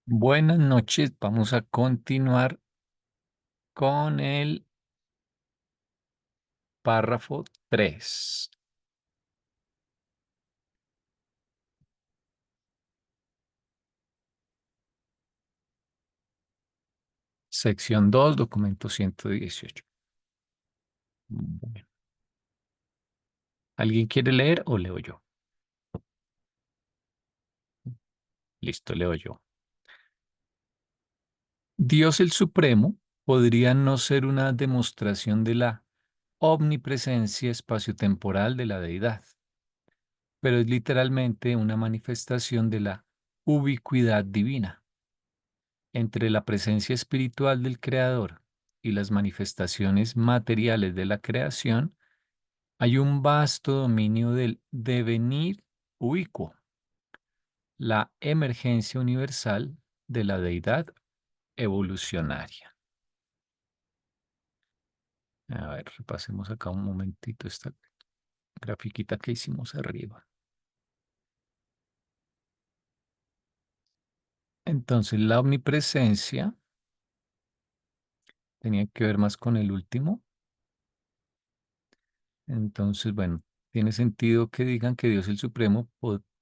Buenas noches, vamos a continuar con el párrafo 3, sección 2, documento 118. Bueno, ¿alguien quiere leer o leo yo? Listo, leo yo. Dios el Supremo podría no ser una demostración de la omnipresencia espaciotemporal de la deidad, pero es literalmente una manifestación de la ubicuidad divina. Entre la presencia espiritual del Creador y las manifestaciones materiales de la creación, hay un vasto dominio del devenir ubicuo, la emergencia universal de la deidad evolucionaria. A ver, repasemos acá un momentito esta grafiquita que hicimos arriba. Entonces, la omnipresencia tenía que ver más con el último. Entonces, bueno, tiene sentido que digan que Dios el Supremo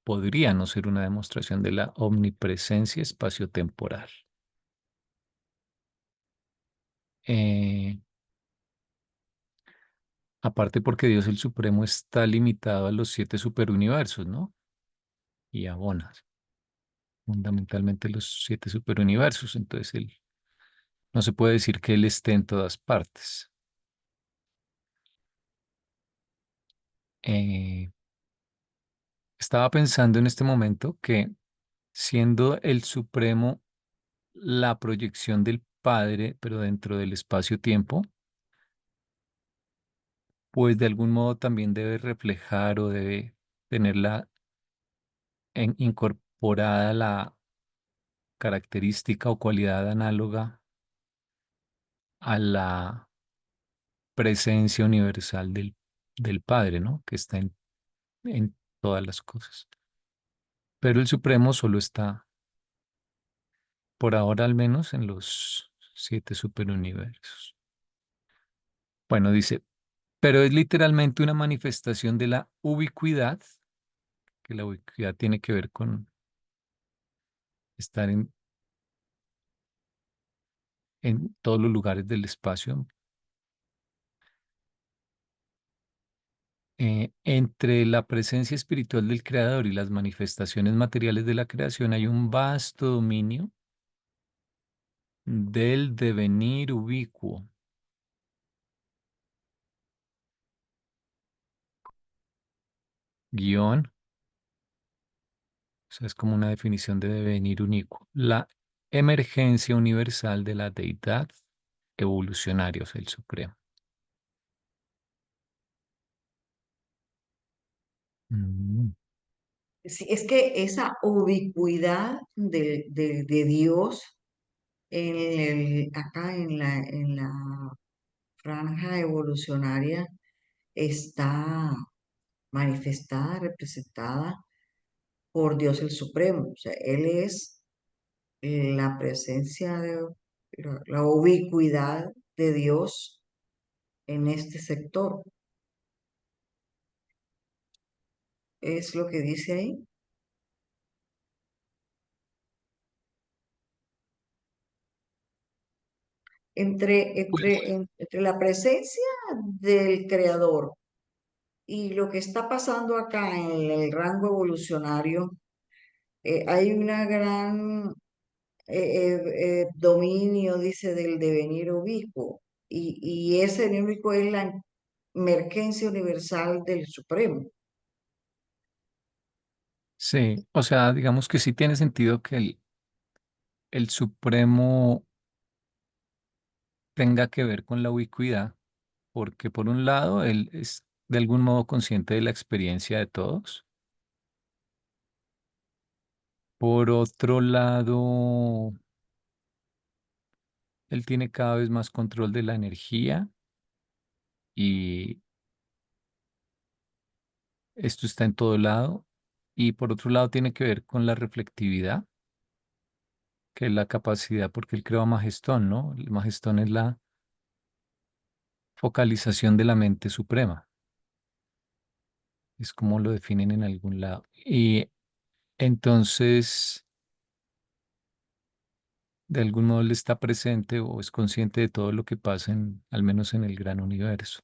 podría no ser una demostración de la omnipresencia espaciotemporal. Eh, Aparte porque Dios el Supremo está limitado a los 7 superuniversos, ¿no? Y abona fundamentalmente los 7 superuniversos. Entonces, no se puede decir que Él esté en todas partes. Eh, Estaba pensando en este momento que siendo el Supremo la proyección del Padre, pero dentro del espacio-tiempo, pues de algún modo también debe reflejar o debe tenerla incorporada la característica o cualidad análoga a la presencia universal del Padre, ¿no? Que está en todas las cosas. Pero el Supremo solo está, por ahora al menos, en los 7 superuniversos. Bueno, dice, pero es literalmente una manifestación de la ubicuidad, que la ubicuidad tiene que ver con estar en todos los lugares del espacio. Entre la presencia espiritual del Creador y las manifestaciones materiales de la creación hay un vasto dominio del devenir ubicuo, guión, o sea, es como una definición de devenir ubicuo, la emergencia universal de la deidad evolucionaria, o sea, el Supremo. Mm, Sí, es que esa ubicuidad de Dios acá en la franja evolucionaria está manifestada, representada por Dios el Supremo. O sea, Él es la presencia de la ubicuidad de Dios en este sector. Es lo que dice ahí. Pues Entre la presencia del Creador y lo que está pasando acá en el rango evolucionario, hay una gran dominio, dice, del devenir ubicuo. Y ese devenir ubicuo es la emergencia universal del Supremo. sí, o sea, digamos que sí tiene sentido que el Supremo tenga que ver con la ubicuidad, porque por un lado, él es de algún modo consciente de la experiencia de todos. Por otro lado, él tiene cada vez más control de la energía y esto está en todo lado. Y por otro lado, tiene que ver con la reflectividad. que es la capacidad, porque él creó a Magestón, ¿no? El Magestón es la focalización de la mente suprema, es como lo definen en algún lado. Y entonces, de algún modo, él está presente o es consciente de todo lo que pasa al menos en el gran universo.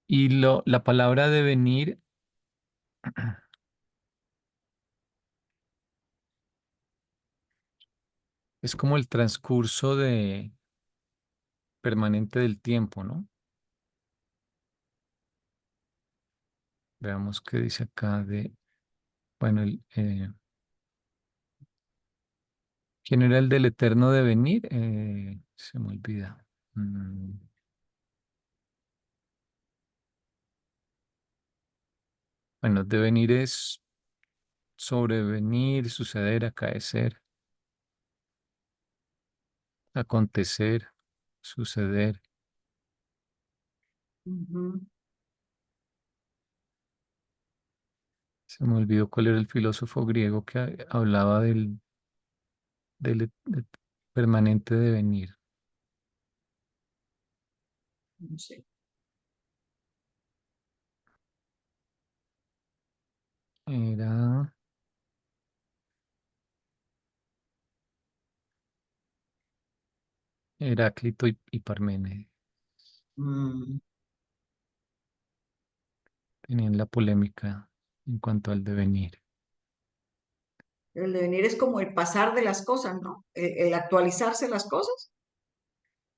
Y la palabra devenir es como el transcurso permanente del tiempo, ¿no? Veamos qué dice acá bueno, ¿quién era el del eterno devenir? Se me olvida. Mm, bueno, devenir es sobrevenir, suceder, acaecer, acontecer, suceder. Ujú. Se me olvidó cuál era el filósofo griego que hablaba del permanente devenir. No sé. Era Heráclito y Parménides. Mm. Tenían la polémica en cuanto al devenir. El devenir es como el pasar de las cosas, ¿no? El actualizarse las cosas.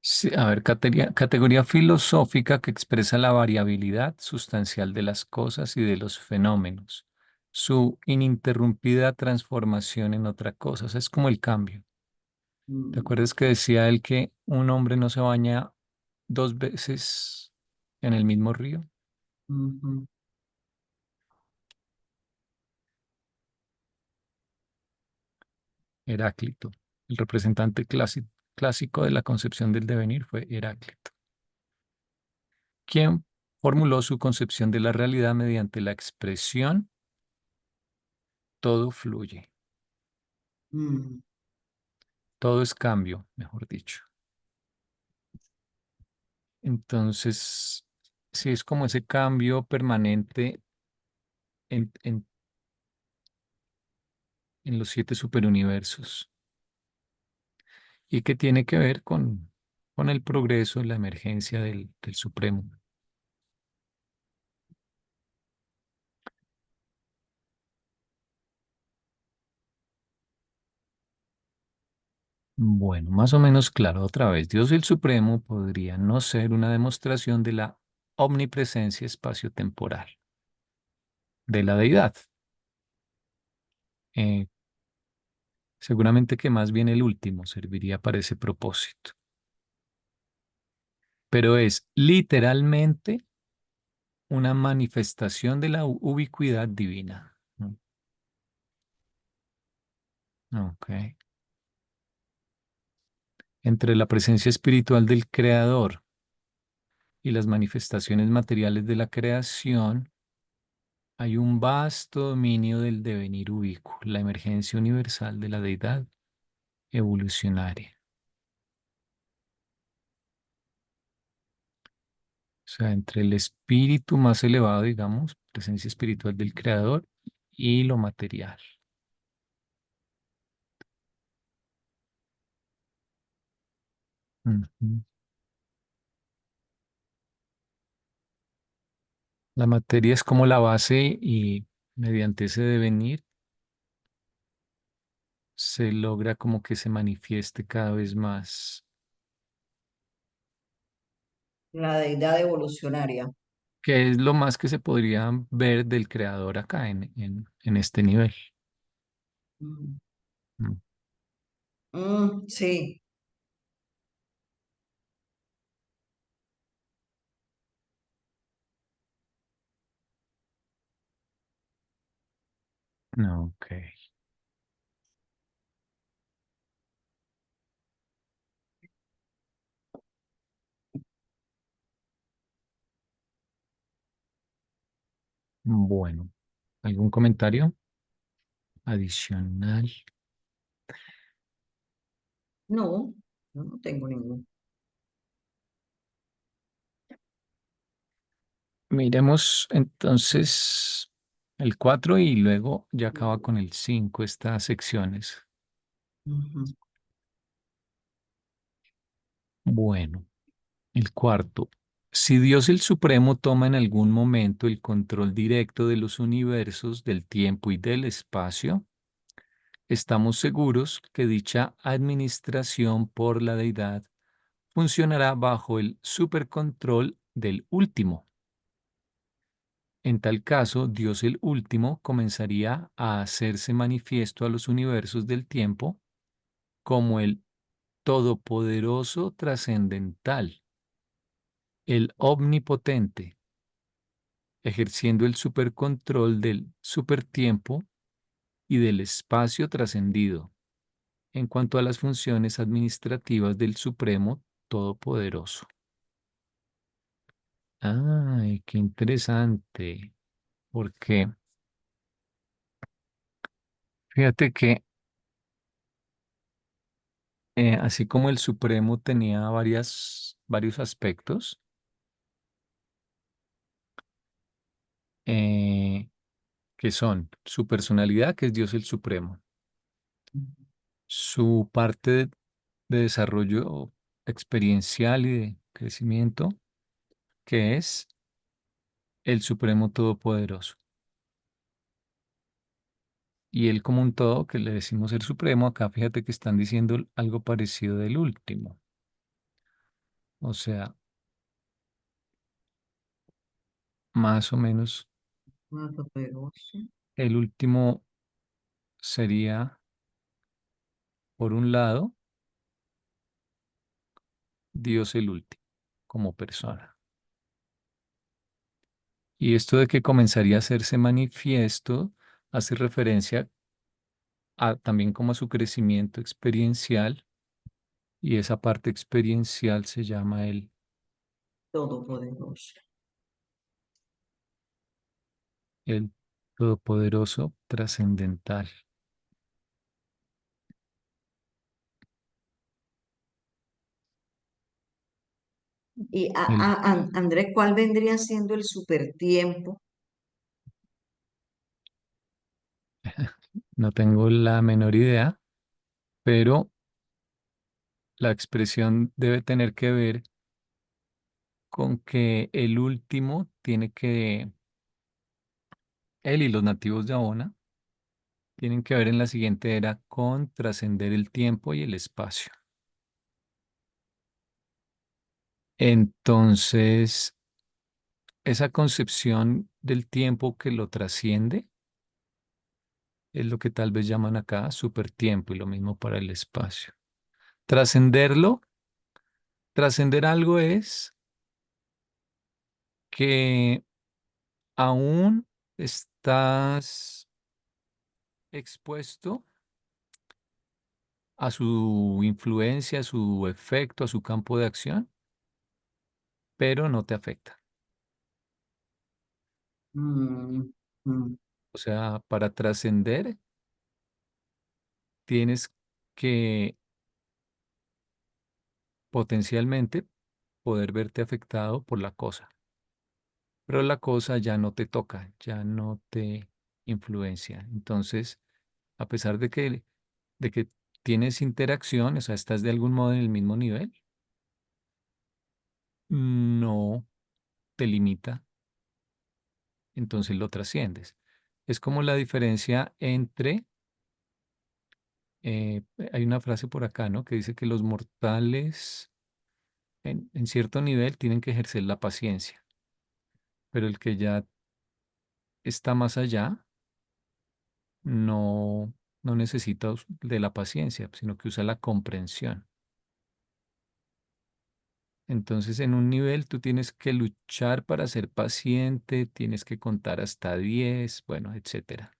Sí, a ver, categoría filosófica que expresa la variabilidad sustancial de las cosas y de los fenómenos, su ininterrumpida transformación en otra cosa. O sea, es como el cambio. ¿Te Mm, acuerdas que decía él que un hombre no se baña dos veces en el mismo río? ujú. Heráclito. El representante clásico de la concepción del devenir fue Heráclito, quien formuló su concepción de la realidad mediante la expresión todo fluye, Mm. todo es cambio, mejor dicho. Entonces, sí es como ese cambio permanente en, en, en los siete superuniversos y que tiene que ver con el progreso, la emergencia del Supremo. Bueno, más o menos claro, otra vez, Dios el Supremo podría no ser una demostración de la omnipresencia espaciotemporal de la deidad. Eh, Seguramente que más bien el último serviría para ese propósito, pero es literalmente una manifestación de la ubicuidad divina. Ok. Entre la presencia espiritual del Creador y las manifestaciones materiales de la creación, hay un vasto dominio del devenir ubicuo, la emergencia universal de la deidad evolucionaria. O sea, entre el espíritu más elevado, digamos, presencia espiritual del Creador y lo material. Ujú. La materia es como la base y mediante ese devenir se logra como que se manifieste cada vez más, La deidad evolucionaria. que es lo más que se podría ver del creador acá en este nivel. Mm. Mm, Sí, ok, bueno. ¿Algún comentario adicional? No, yo no tengo ninguno. Miremos entonces el 4 y luego ya acaba con el 5 estas secciones. Ujú. Bueno, el cuarto. Si Dios el Supremo toma en algún momento el control directo de los universos, del tiempo y del espacio, estamos seguros que dicha administración por la deidad funcionará bajo el supercontrol del último. En tal caso, Dios el último comenzaría a hacerse manifiesto a los universos del tiempo como el todopoderoso trascendental, el omnipotente, ejerciendo el supercontrol del supertiempo y del espacio trascendido en cuanto a las funciones administrativas del Supremo Todopoderoso. Ay, qué interesante, porque fíjate que así como el Supremo tenía varios aspectos, eh, que son su personalidad, que es Dios el Supremo, su parte de desarrollo experiencial y de crecimiento, que es el Supremo Todopoderoso. Y él como un todo, que le decimos el Supremo, acá fíjate que están diciendo algo parecido del último. O sea, más o menos Más poderoso. el último sería, por un lado, Dios el último, como persona. Y esto de que comenzaría a hacerse manifiesto hace referencia también como a su crecimiento experiencial, y esa parte experiencial se llama Todopoderoso. el Todopoderoso Trascendental. Y El, Andrés, ¿cuál vendría siendo el supertiempo? no tengo la menor idea, pero la expresión debe tener que ver con que el último tiene que, él y los nativos de Abona, tienen que ver en la siguiente era con trascender el tiempo y el espacio. Entonces, esa concepción del tiempo que lo trasciende es lo que tal vez llaman acá supertiempo y lo mismo para el espacio. Trascenderlo, trascender algo es que aún estás expuesto a su influencia, a su efecto, a su campo de acción, pero no te afecta. Mm, mm, O sea, para trascender tienes que potencialmente poder verte afectado por la cosa, pero la cosa ya no te toca, ya no te influencia. Entonces, a pesar de que tienes interacción, o sea, estás de algún modo en el mismo nivel, no te limita, entonces lo trasciendes. Es como la diferencia entre, hay una frase por acá, ¿no? Que dice que los mortales en cierto nivel tienen que ejercer la paciencia, pero el que ya está más allá no, no necesita de la paciencia, sino que usa la comprensión. Entonces, en un nivel tú tienes que luchar para ser paciente, tienes que contar hasta 10, bueno, etcétera.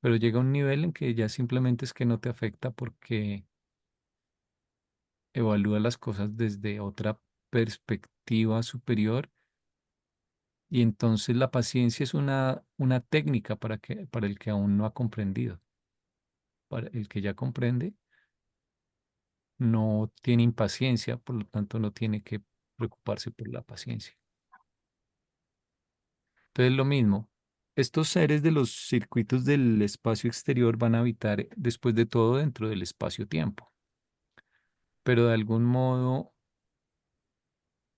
Pero llega un nivel en que ya simplemente es que no te afecta porque evalúa las cosas desde otra perspectiva superior Y entonces la paciencia es una técnica para el que aún no ha comprendido. Para el que ya comprende, no tiene impaciencia, por lo tanto no tiene que preocuparse por la paciencia. Entonces lo mismo, estos seres de los circuitos del espacio exterior van a habitar después de todo dentro del espacio-tiempo, pero de algún modo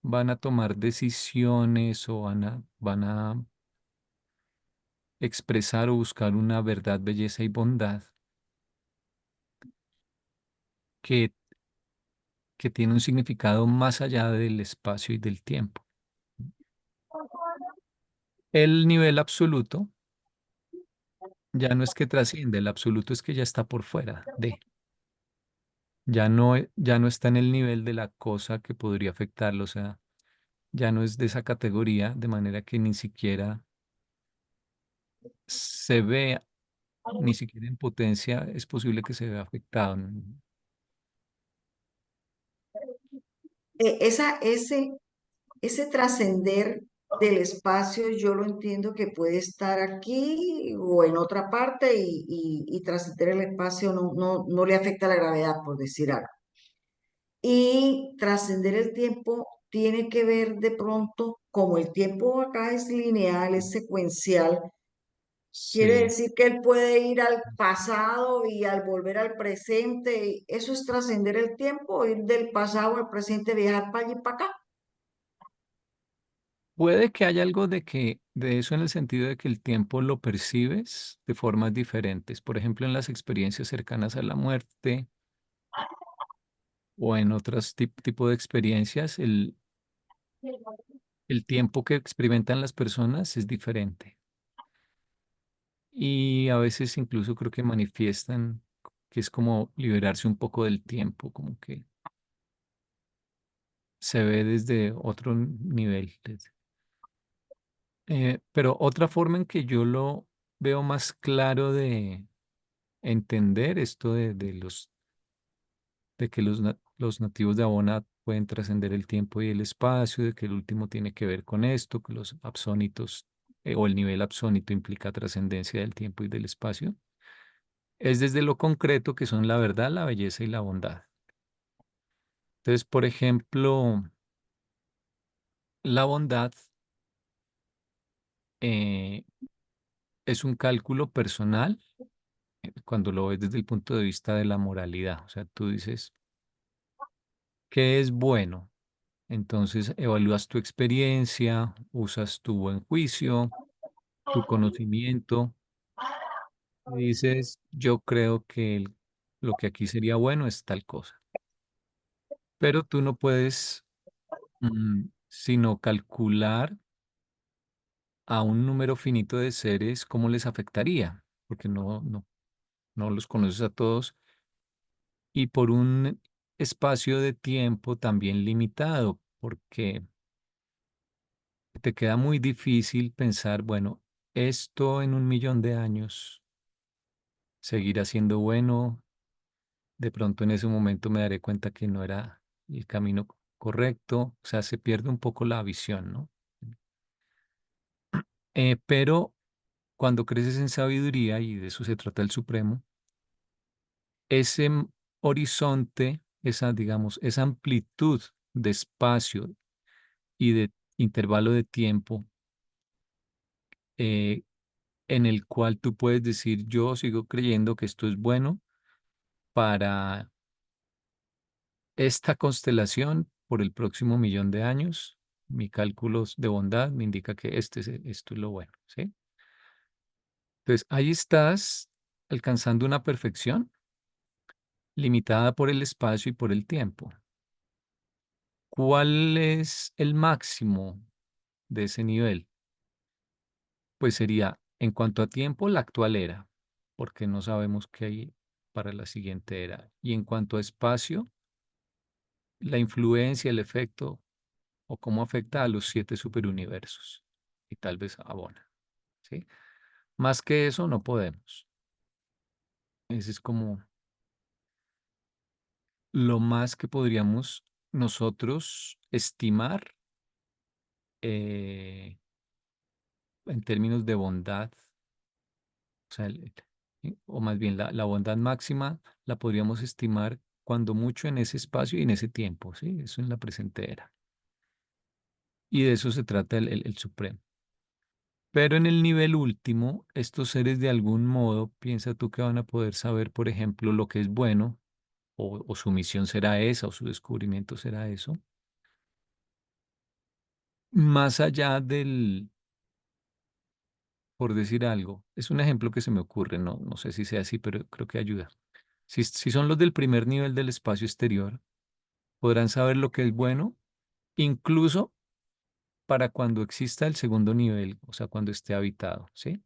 van a tomar decisiones o van a expresar o buscar una verdad, belleza y bondad que, que tiene un significado más allá del espacio y del tiempo. El nivel absoluto ya no es que trasciende, el absoluto es que ya está por fuera de, ya no está en el nivel de la cosa que podría afectarlo, o sea, ya no es de esa categoría, de manera que ni siquiera se ve, ni siquiera en potencia es posible que se vea afectado. Ese trascender del espacio, yo lo entiendo que puede estar aquí o en otra parte y trascender el espacio no le afecta la gravedad, por decir algo. Y trascender el tiempo tiene que ver de pronto, como el tiempo acá es lineal, es secuencial, quiere Sí, decir que él puede ir al pasado y al volver al presente. ¿Eso es trascender el tiempo, ir del pasado al presente, viajar para allí y para acá? puede que haya algo de eso en el sentido de que el tiempo lo percibes de formas diferentes. Por ejemplo, en las experiencias cercanas a la muerte o en otros tipo de experiencias, el tiempo que experimentan las personas es diferente. Y a veces incluso creo que manifiestan que es como liberarse un poco del tiempo, como que se ve desde otro nivel. Pero otra forma en que yo lo veo más claro de entender esto de que los nativos de Abona pueden trascender el tiempo y el espacio, de que el último tiene que ver con esto, que los absónitos o el nivel absónito implica trascendencia del tiempo y del espacio, es desde lo concreto que son la verdad, la belleza y la bondad. Entonces, por ejemplo, la bondad eh, es un cálculo personal cuando lo ves desde el punto de vista de la moralidad. O sea, tú dices, ¿qué es bueno? Entonces evalúas tu experiencia, usas tu buen juicio, tu conocimiento y dices, yo creo que lo que aquí sería bueno es tal cosa. Pero tú no puedes sino calcular a un número finito de seres cómo les afectaría, porque no los conoces a todos y por un espacio de tiempo también limitado, porque te queda muy difícil pensar, bueno, esto en 1 millón de años seguirá siendo bueno, de pronto en ese momento me daré cuenta que no era el camino correcto, o sea, se pierde un poco la visión, ¿no? Pero cuando creces en sabiduría, y de eso se trata el Supremo, ese horizonte, esa, digamos, esa amplitud de espacio y de intervalo de tiempo eh, en el cual tú puedes decir, yo sigo creyendo que esto es bueno para esta constelación por el próximo 1 millón de años. Mi cálculo de bondad me indica que esto es lo bueno, ¿sí? Entonces, ahí estás alcanzando una perfección limitada por el espacio y por el tiempo. ¿Cuál es el máximo de ese nivel? Pues sería, en cuanto a tiempo, la actual era, porque no sabemos qué hay para la siguiente era. Y en cuanto a espacio, la influencia, el efecto o cómo afecta a los 7 superuniversos. Y tal vez abona, ¿sí? Más que eso no podemos. Ese es como lo más que podríamos nosotros estimar, eh, en términos de bondad, o sea, o más bien la bondad máxima la podríamos estimar cuando mucho en ese espacio y en ese tiempo, ¿sí? Eso en la presente era. Y de eso se trata el Supremo. Pero en el nivel último, estos seres de algún modo, piensa tú que van a poder saber, por ejemplo, lo que es bueno, o su misión será esa, o su descubrimiento será eso, más allá del, por decir algo, es un ejemplo que se me ocurre, no sé si sea así, pero creo que ayuda. Si son los del primer nivel del espacio exterior, podrán saber lo que es bueno, incluso para cuando exista el segundo nivel, o sea, cuando esté habitado, ¿sí?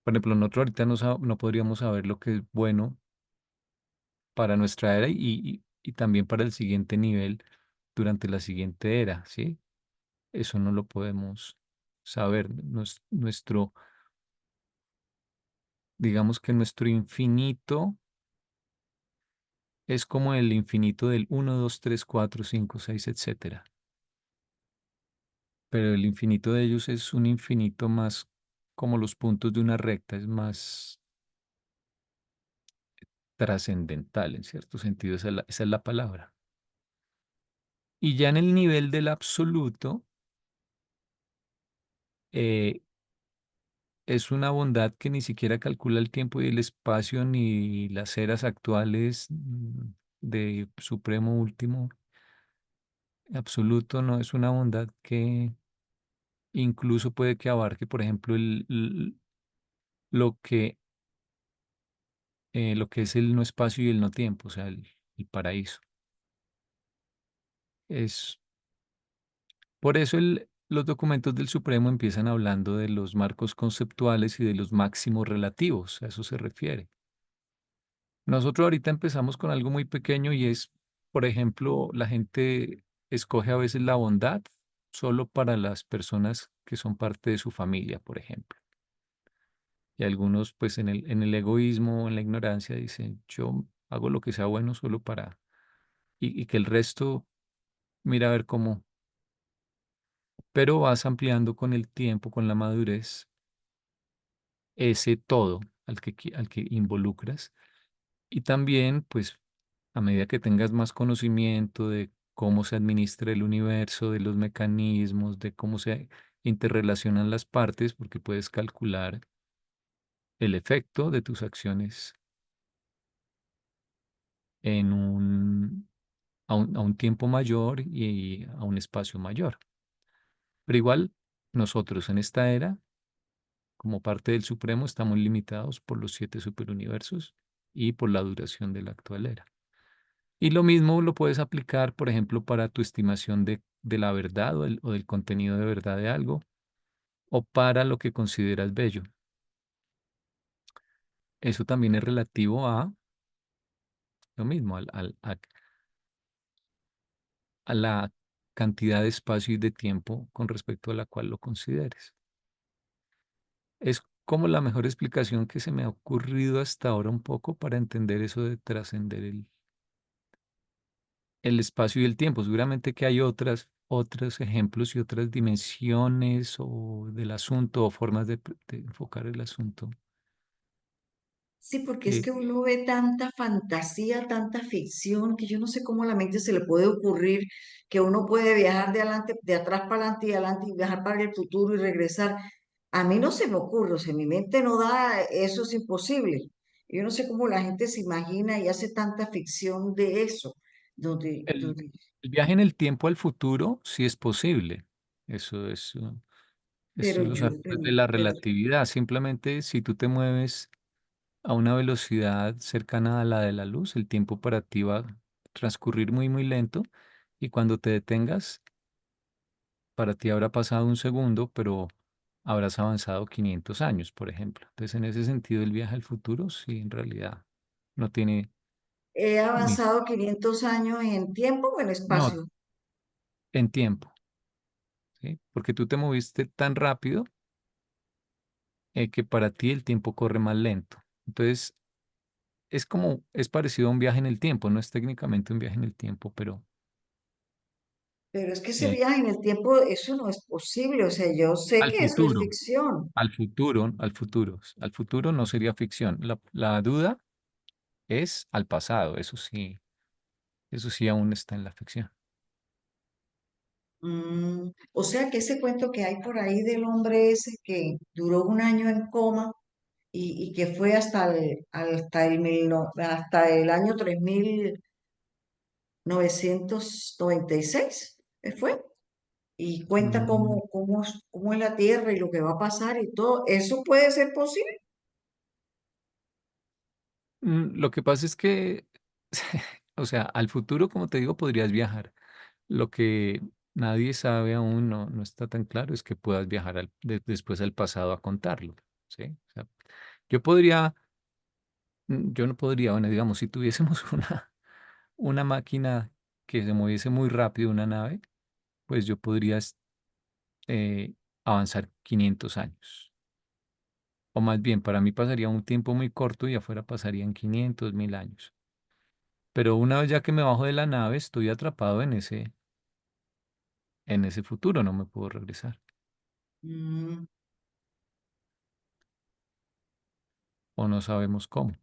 Por ejemplo, nosotros ahorita no podríamos saber lo que es bueno para nuestra era y también para el siguiente nivel durante la siguiente era, ¿sí? Eso no lo podemos saber. Digamos que nuestro infinito es como el infinito del uno 2 3 4 5 6 etcétera. Pero el infinito de ellos es un infinito más como los puntos de una recta, es más trascendental en cierto sentido, esa es la palabra. Y ya en el nivel del absoluto, eh, es una bondad que ni siquiera calcula el tiempo y el espacio ni las eras actuales de supremo último absoluto, no es una bondad que incluso puede que abarque, por ejemplo, lo que, lo que es el no espacio y el no tiempo, o sea, el paraíso. Es por eso los documentos del Supremo empiezan hablando de los marcos conceptuales y de los máximos relativos, a eso se refiere. Nosotros ahorita empezamos con algo muy pequeño y es, por ejemplo, la gente escoge a veces la bondad solo para las personas que son parte de su familia, por ejemplo. Y algunos, pues en el egoísmo, en la ignorancia, dicen, yo hago lo que sea bueno solo para, y que el resto mira a ver cómo, pero vas ampliando con el tiempo, con la madurez, ese todo al que involucras. Y también, pues, a medida que tengas más conocimiento de cómo se administra el universo, de los mecanismos, de cómo se interrelacionan las partes, porque puedes calcular el efecto de tus acciones en a un tiempo mayor y a un espacio mayor. Pero igual, nosotros en esta era, como parte del Supremo, estamos limitados por los 7 superuniversos y por la duración de la actual era. Y lo mismo lo puedes aplicar, por ejemplo, para tu estimación de la verdad o del contenido de verdad de algo, o para lo que consideras bello. Eso también es relativo a lo mismo, a la cantidad de espacio y de tiempo con respecto a la cual lo consideres. Es como la mejor explicación que se me ha ocurrido hasta ahora un poco para entender eso de trascender el espacio y el tiempo. Seguramente que hay otros ejemplos y otras dimensiones o del asunto o formas de enfocar el asunto Sí, porque es que que uno ve tanta fantasía, tanta ficción, que yo no sé cómo a la mente se le puede ocurrir que uno puede viajar de adelante, de atrás para adelante y adelante y viajar para el futuro y regresar. A mí no se me ocurre, o sea, mi mente no da, eso es imposible. Yo no sé cómo la gente se imagina y hace tanta ficción de eso, donde, el, donde, el viaje en el tiempo al futuro sí es posible. Eso pero es los yo, asuntos de la relatividad. Simplemente si tú te mueves a una velocidad cercana a la de la luz, el tiempo para ti va a transcurrir muy, muy lento y cuando te detengas, para ti habrá pasado un segundo, pero habrás avanzado 500 años, por ejemplo. Entonces, en ese sentido, el viaje al futuro, sí, en realidad, no tiene he ni, avanzado 500 años en tiempo o en no, espacio. en tiempo, ¿sí? Porque tú te moviste tan rápido que para ti el tiempo corre más lento. Entonces, es parecido a un viaje en el tiempo, no es técnicamente un viaje en el tiempo, pero Pero es que ese eh, viaje en el tiempo, eso no es posible. O sea, yo sé al que eso es futuro, ficción. al futuro no sería ficción. La duda es al pasado, eso sí aún está en la ficción. O sea, que ese cuento que hay por ahí del hombre ese que duró un año en coma y que fue hasta el año 3996, ¿fue? Y cuenta Mm, cómo es la Tierra y lo que va a pasar y todo. ¿Eso puede ser posible? Lo que pasa es que, o sea, al futuro, como te digo, podrías viajar. Lo que nadie sabe aún, no está tan claro, es que puedas viajar después al pasado a contarlo, ¿sí? O sea, yo podría, yo no podría, bueno, digamos, si tuviésemos una máquina que se moviese muy rápido, una nave, pues yo podría eh, avanzar 500 años. O más bien, para mí pasaría un tiempo muy corto y afuera pasarían 500, 1000 años. Pero una vez ya que me bajo de la nave, estoy atrapado en ese futuro, no me puedo regresar. Mm, O no sabemos cómo.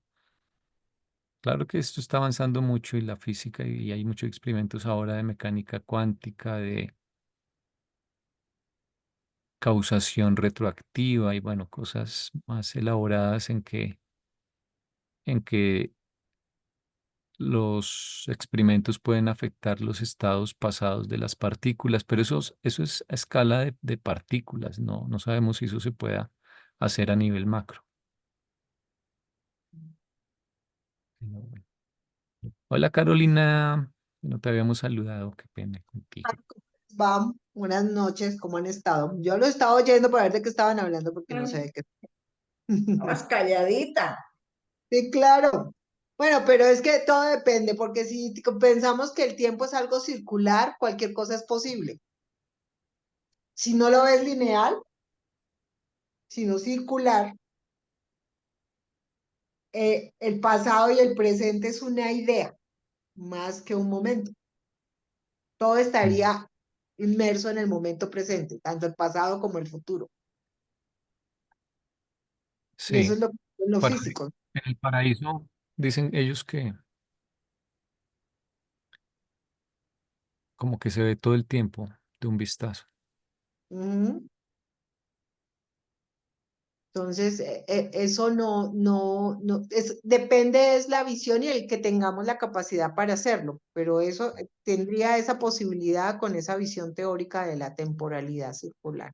Claro que esto está avanzando mucho y la física y hay muchos experimentos ahora de mecánica cuántica, de causación retroactiva y bueno, cosas más elaboradas en que los experimentos pueden afectar los estados pasados de las partículas, pero eso es a escala de partículas, no sabemos si eso se pueda hacer a nivel macro. Pero bueno. Hola Carolina, no te habíamos saludado, qué pena contigo. Bam, buenas noches, ¿cómo han estado? Yo lo estaba oyendo para ver de qué estaban hablando porque no sé de qué. estabas calladita. Sí, claro. Bueno, pero es que todo depende, porque si pensamos que el tiempo es algo circular, cualquier cosa es posible. Si no lo ves lineal, sino circular, el pasado y el presente es una idea, más que un momento. Todo Mm, estaría inmerso en el momento presente, tanto el pasado como el futuro. Y eso sí, es lo para- físico. en el paraíso dicen ellos que como que se ve todo el tiempo de un vistazo. Ujú. Entonces, eso depende es la visión y el que tengamos la capacidad para hacerlo, pero eso tendría esa posibilidad con esa visión teórica de la temporalidad circular.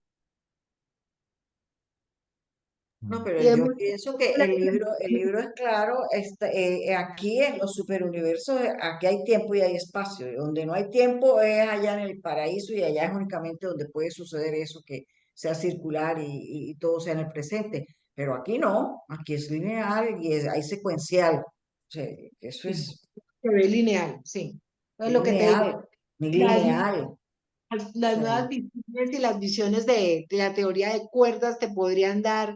No, Mm, pero Y es yo muy pienso que el libro es claro, aquí en los superuniversos, aquí hay tiempo y hay espacio, y donde no hay tiempo es allá en el paraíso y allá es únicamente donde puede suceder eso que sea circular y todo sea en el presente, pero aquí no, aquí es lineal y hay secuencial, o sea, eso sí, es se ve lineal, sí. Entonces, lo que te digo, lineal, ni las, lineal, o las sea, nuevas visiones y las visiones de la teoría de cuerdas te podrían dar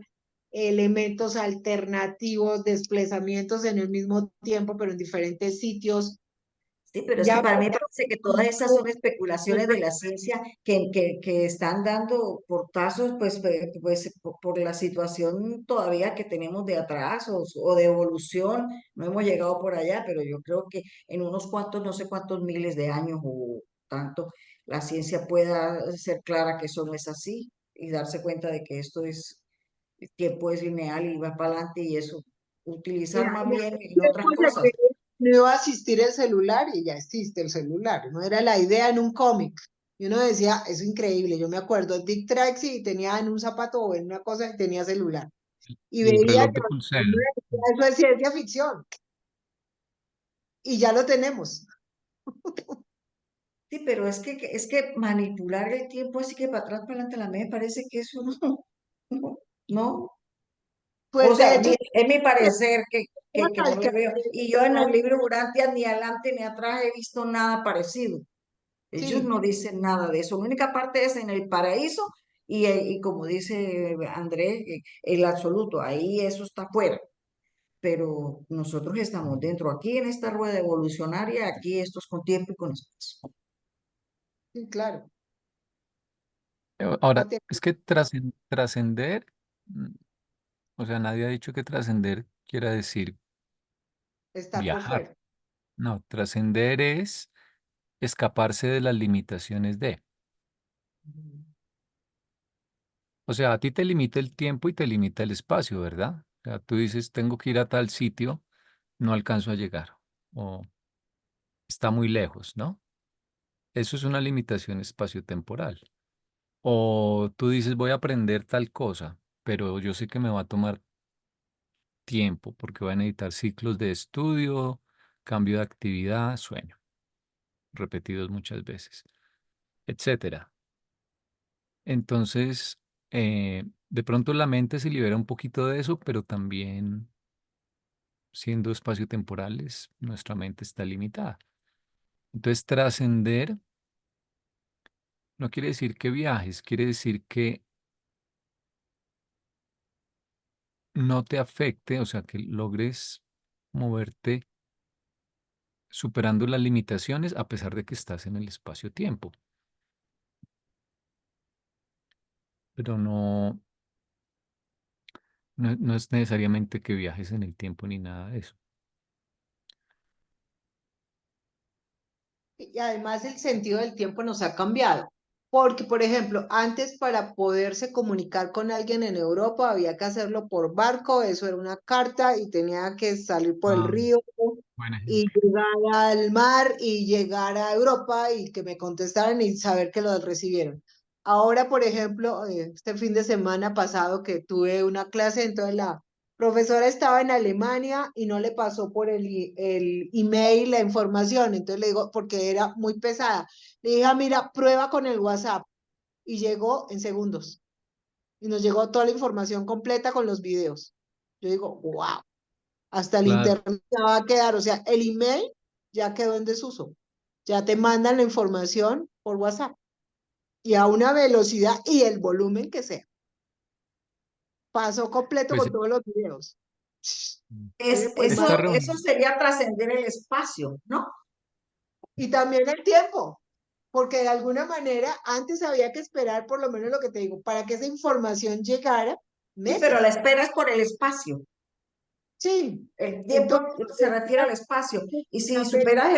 elementos alternativos, desplazamientos en el mismo tiempo, pero en diferentes sitios. sí, pero es que Ya para mí me parece que todas esas son especulaciones de la ciencia que están dando portazos, pues por la situación todavía que tenemos de atrasos o de evolución. No hemos llegado por allá, pero yo creo que en unos cuantos, no sé cuántos miles de años o tanto, la ciencia pueda ser clara que eso no es así y darse cuenta de que esto es, el tiempo es lineal y va para adelante y eso, utilizar Mira, más en bien aquel en otras tiempo se cosas. creyó que no iba a existir el celular y ya existe el celular. No era la idea en un cómic. Y uno decía, es increíble. Yo me acuerdo, Dick Tracy tenía en un zapato o en una cosa y tenía celular. Y el veía reloj que de pulsera. eso es ciencia ficción. Y ya lo tenemos. Sí, pero es que manipular el tiempo así que para atrás, para adelante, a mí me parece que eso no, no, no. O Pues de sea, hecho, es mi parecer que no al que le veo. Y yo en los libros Urantia ni adelante ni atrás he visto nada parecido. Ellos sí, no dicen nada de eso. La única parte es en el paraíso y como dice Andrés, el absoluto, ahí eso está afuera. Pero nosotros estamos dentro, aquí en esta rueda evolucionaria, aquí esto es con tiempo y con espacio. Sí, claro. No Ahora, tiene es que trascender, mm, o sea, nadie ha dicho que trascender quiera decir que estar por viajar. fuera. No, trascender es escaparse de las limitaciones de. Ujú. O sea, a ti te limita el tiempo y te limita el espacio, ¿verdad? O sea, tú dices, tengo que ir a tal sitio, no alcanzo a llegar. O está muy lejos, ¿no? Eso es una limitación espaciotemporal. O tú dices, voy a aprender tal cosa, pero yo sé que me va a tomar tiempo porque voy a necesitar ciclos de estudio, cambio de actividad, sueño, repetidos muchas veces, etcétera. Entonces, de pronto la mente se libera un poquito de eso, pero también siendo espaciotemporales, nuestra mente está limitada. Entonces, trascender no quiere decir que viajes, quiere decir que no te afecte, o sea, que logres moverte superando las limitaciones a pesar de que estás en el espacio-tiempo. Pero no es necesariamente que viajes en el tiempo ni nada de eso. Y además el sentido del tiempo nos ha cambiado. Porque, por ejemplo, antes para poderse comunicar con alguien en Europa había que hacerlo por barco, eso era una carta y tenía que salir por el Ah, río buen y ejemplo. llegar al mar y llegar a Europa y que me contestaran y saber que lo recibieron. Ahora, por ejemplo, este fin de semana pasado que tuve una clase, entonces la profesora estaba en Alemania y no le pasó por el email la información, entonces le digo, porque era muy pesada, le dije, "Ah, mira, prueba con el WhatsApp y llegó en segundos y nos llegó toda la información completa con los videos. Yo digo, wow, hasta el Claro, internet ya va a quedar, o sea, el email ya quedó en desuso, ya te mandan la información por WhatsApp y a una velocidad y el volumen que sea. Pasó completo pues con todos los videos. Oye, Es, pues esta eso reunión, sería trascender el espacio, ¿no? y también el tiempo, porque de alguna manera antes había que esperar, por lo menos lo que te digo, para que esa información llegara Sí, pero la meses. espera es por el espacio. Sí, El tiempo entonces, se refiere al espacio. Y si superas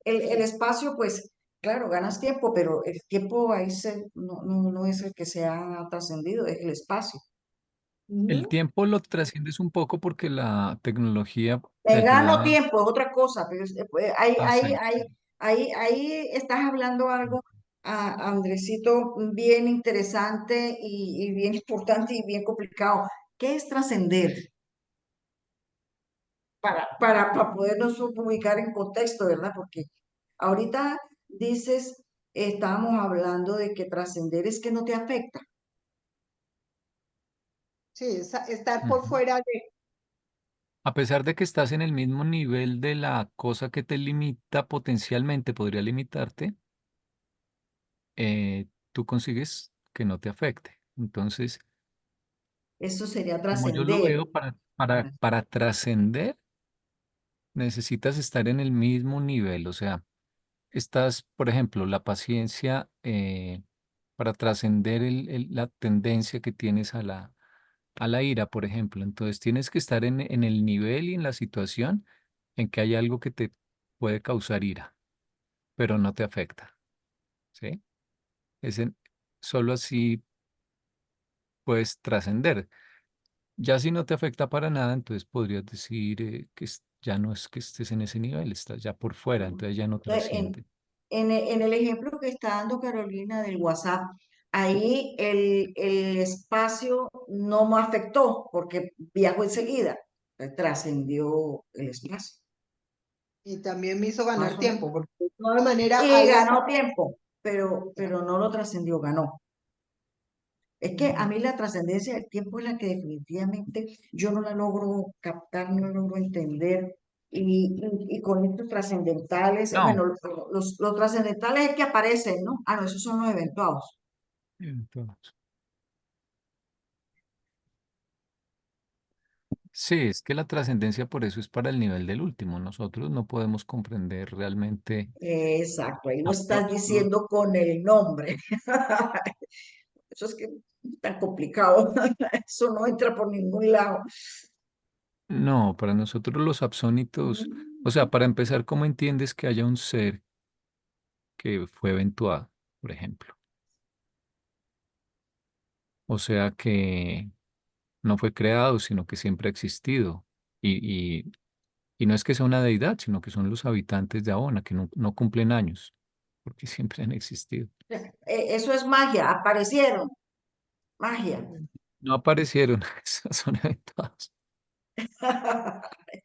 el espacio, pues claro, ganas tiempo, pero el tiempo ahí no es el que se ha trascendido, es el espacio. el ujú, tiempo lo trasciendes un poco porque la tecnología te Te gano ayuda tiempo, es otra cosa, pero pues, ahí, a ahí, hacer. ahí, ahí estás hablando algo, Andresito, bien interesante y bien importante y bien complicado. ¿Qué es trascender? Para podernos ubicar en contexto, ¿verdad? Porque ahorita dices, estábamos hablando de que trascender es que no te afecta. sí, estar por Ujú. fuera de, A pesar de que estás en el mismo nivel de la cosa que te limita, potencialmente podría limitarte, tú consigues que no te afecte. Entonces, Eso sería como yo lo trascender. veo, para trascender, necesitas estar en el mismo nivel. O sea, estás, por ejemplo, la paciencia para trascender la tendencia que tienes a la ira, por ejemplo. Entonces, tienes que estar en el nivel y en la situación en que hay algo que te puede causar ira, pero no te afecta, ¿sí? Es en- Solo así puedes trascender. Ya si no te afecta para nada, entonces podrías decir ya no es que estés en ese nivel, estás ya por fuera, Ujú. entonces ya no Entonces, trasciende. en el ejemplo que está dando Carolina del WhatsApp, ahí el espacio no me afectó porque viajó enseguida, trascendió el espacio, y también me hizo más ganar o menos. tiempo, porque de todas maneras Y ahí está. ganó tiempo, pero no lo trascendió, ganó. Es que a Ujú. mí la trascendencia del tiempo es la que definitivamente yo no la logro captar, no la logro entender. Y con estos trascendentales, No. bueno, los trascendentales es que aparecen, ¿no? Ah, no, esos son los eventuados. Entonces, Sí, es que la trascendencia por eso es para el nivel del último. Nosotros no podemos comprender realmente Exacto, ahí lo a estás todo. diciendo con el nombre. Eso es que es tan complicado. Eso no entra por ningún lado. No, para nosotros los absónitos, o sea, para empezar, ¿cómo entiendes que haya un ser que fue eventuado, por ejemplo? O sea, que no fue creado, sino que siempre ha existido. Y no es que sea una deidad, sino que son los habitantes de Abona, que no cumplen años, porque siempre han existido. Eso es magia, aparecieron, magia. No aparecieron, esos son eventados.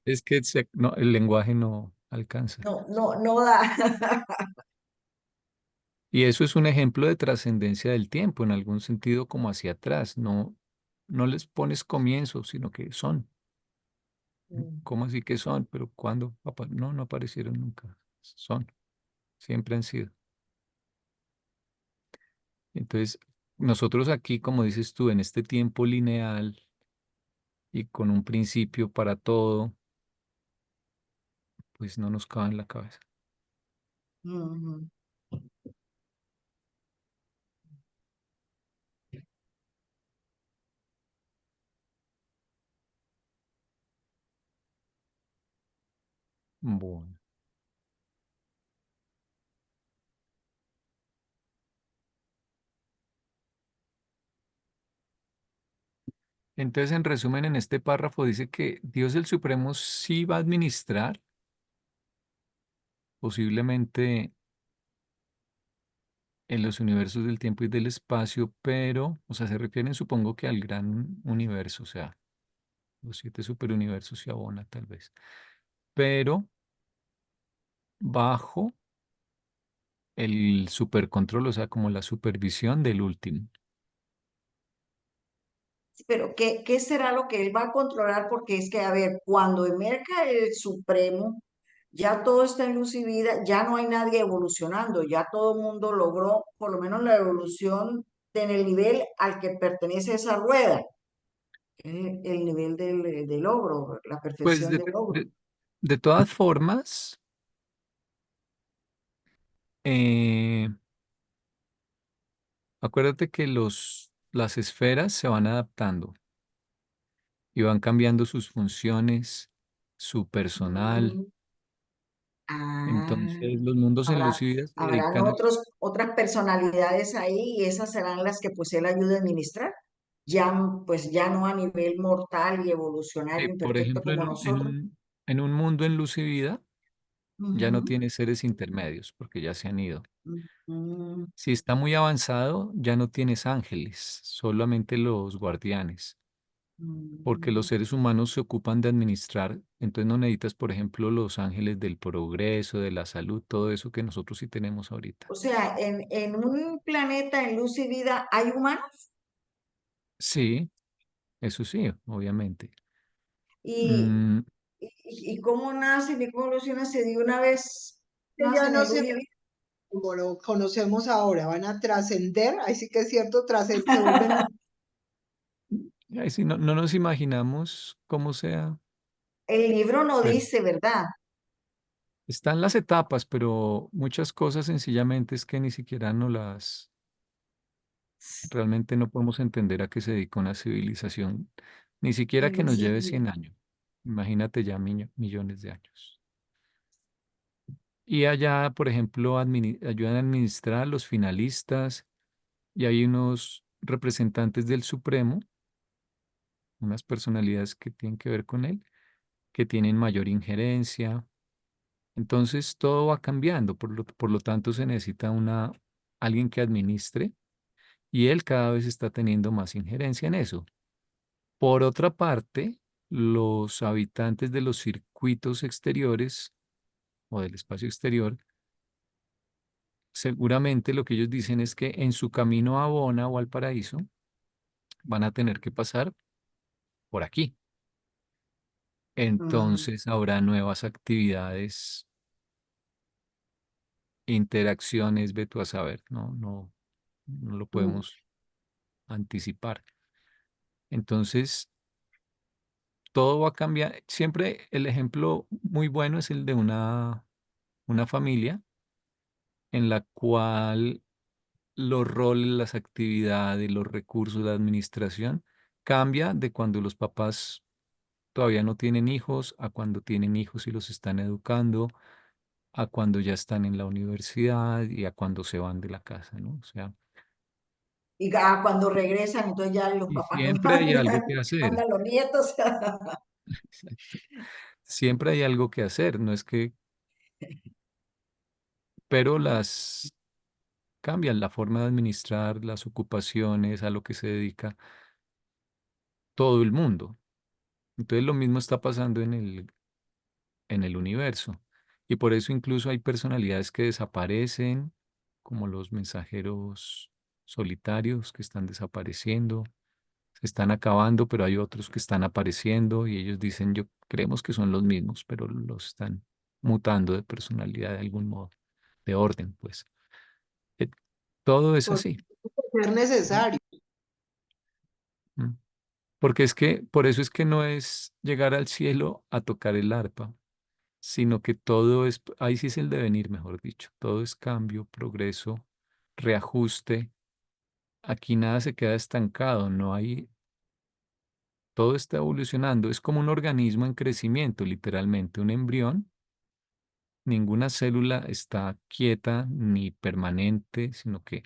Es que el lenguaje no alcanza. No, no, no da. Y eso es un ejemplo de trascendencia del tiempo, en algún sentido como hacia atrás. No les pones comienzo, sino que son. ¿Cómo así que son? Pero ¿cuándo? No aparecieron nunca. Son, siempre han sido. Entonces, nosotros aquí, como dices tú, en este tiempo lineal y con un principio para todo, pues no nos cabe en la cabeza. Ujú. Bueno. Entonces, en resumen, en este párrafo dice que Dios el Supremo sí va a administrar, posiblemente en los universos del tiempo y del espacio, pero, o sea, se refieren, supongo que al gran universo, o sea, los siete superuniversos y abona tal vez, pero bajo el supercontrol, o sea, como la supervisión del último. Pero ¿qué será lo que él va a controlar? Porque es que, a ver, cuando emerja el Supremo, ya todo está en luz y vida, ya no hay nadie evolucionando, ya todo el mundo logró por lo menos la evolución en el nivel al que pertenece esa rueda, el nivel del logro, la Pues perfección del logro. de todas formas, eh, acuérdate que las esferas se van adaptando y van cambiando sus funciones, su personal. Mm, ah, Entonces, los mundos en luz y vida se habrán dedican a... otras personalidades ahí y esas serán las que pues él ayude a administrar. Ya, pues ya no a nivel mortal y evolucionario Por imperfecto ejemplo, como nosotros. en un mundo en luz y vida, ya no Ujú, tiene seres intermedios porque ya se han ido. ujú, Si está muy avanzado, ya no tienes ángeles, solamente los guardianes, porque los ujú. seres humanos se ocupan de administrar, entonces no necesitas, por ejemplo, los ángeles del progreso, de la salud, todo eso que nosotros sí tenemos ahorita. O sea, en un planeta en luz y vida hay humanos Sí, eso sí, obviamente. y, Mm, y cómo nacen y cómo evolucionan si de una vez Que ya nacen no en luz se y vida. como lo conocemos ahora, van a trascender, ahí sí que es cierto, se vuelven, Ay, sí, no nos imaginamos cómo sea. El libro no Bueno, dice, ¿verdad? están las etapas, pero muchas cosas sencillamente es que ni siquiera no las, realmente no podemos entender a qué se dedica una civilización, ni siquiera En que luz nos y lleve vida. 100 años. Imagínate ya millones de años. Y allá, por ejemplo, ayudan a administrar los finalistas y hay unos representantes del Supremo, unas personalidades que tienen que ver con él, que tienen mayor injerencia. Entonces todo va cambiando, por lo tanto se necesita alguien que administre y él cada vez está teniendo más injerencia en eso. Por otra parte, los habitantes de los circuitos exteriores o del espacio exterior, seguramente lo que ellos dicen es que en su camino a Bona o al paraíso van a tener que pasar por aquí. Ujú, Entonces habrá nuevas actividades, interacciones, ve tú a saber, no lo ujú. podemos anticipar. Entonces, todo va a cambiar. Siempre el ejemplo muy bueno es el de una familia en la cual los roles, las actividades, los recursos, la administración cambia de cuando los papás todavía no tienen hijos a cuando tienen hijos y los están educando, a cuando ya están en la universidad y a cuando se van de la casa, ¿no? O sea, Y cuando regresan, entonces ya los y papás no siempre hay algo que hacer. mandan los nietos. Exacto. Siempre hay algo que hacer, no es que, pero las cambian la forma de administrar las ocupaciones, a lo que se dedica todo el mundo. Entonces lo mismo está pasando en el universo. Y por eso incluso hay personalidades que desaparecen, como los mensajeros solitarios que están desapareciendo, se están acabando, pero hay otros que están apareciendo y ellos dicen, yo creemos que son los mismos, pero los están mutando de personalidad de algún modo, de orden, pues. Eh, Todo es Por así. ser necesario. ¿M? Porque es que, por eso es que no es llegar al cielo a tocar el arpa, sino que todo es, ahí sí es el devenir, mejor dicho, todo es cambio, progreso, reajuste. Aquí nada se queda estancado, no hay, todo está evolucionando, es como un organismo en crecimiento, literalmente, un embrión. Ninguna célula está quieta ni permanente, sino que,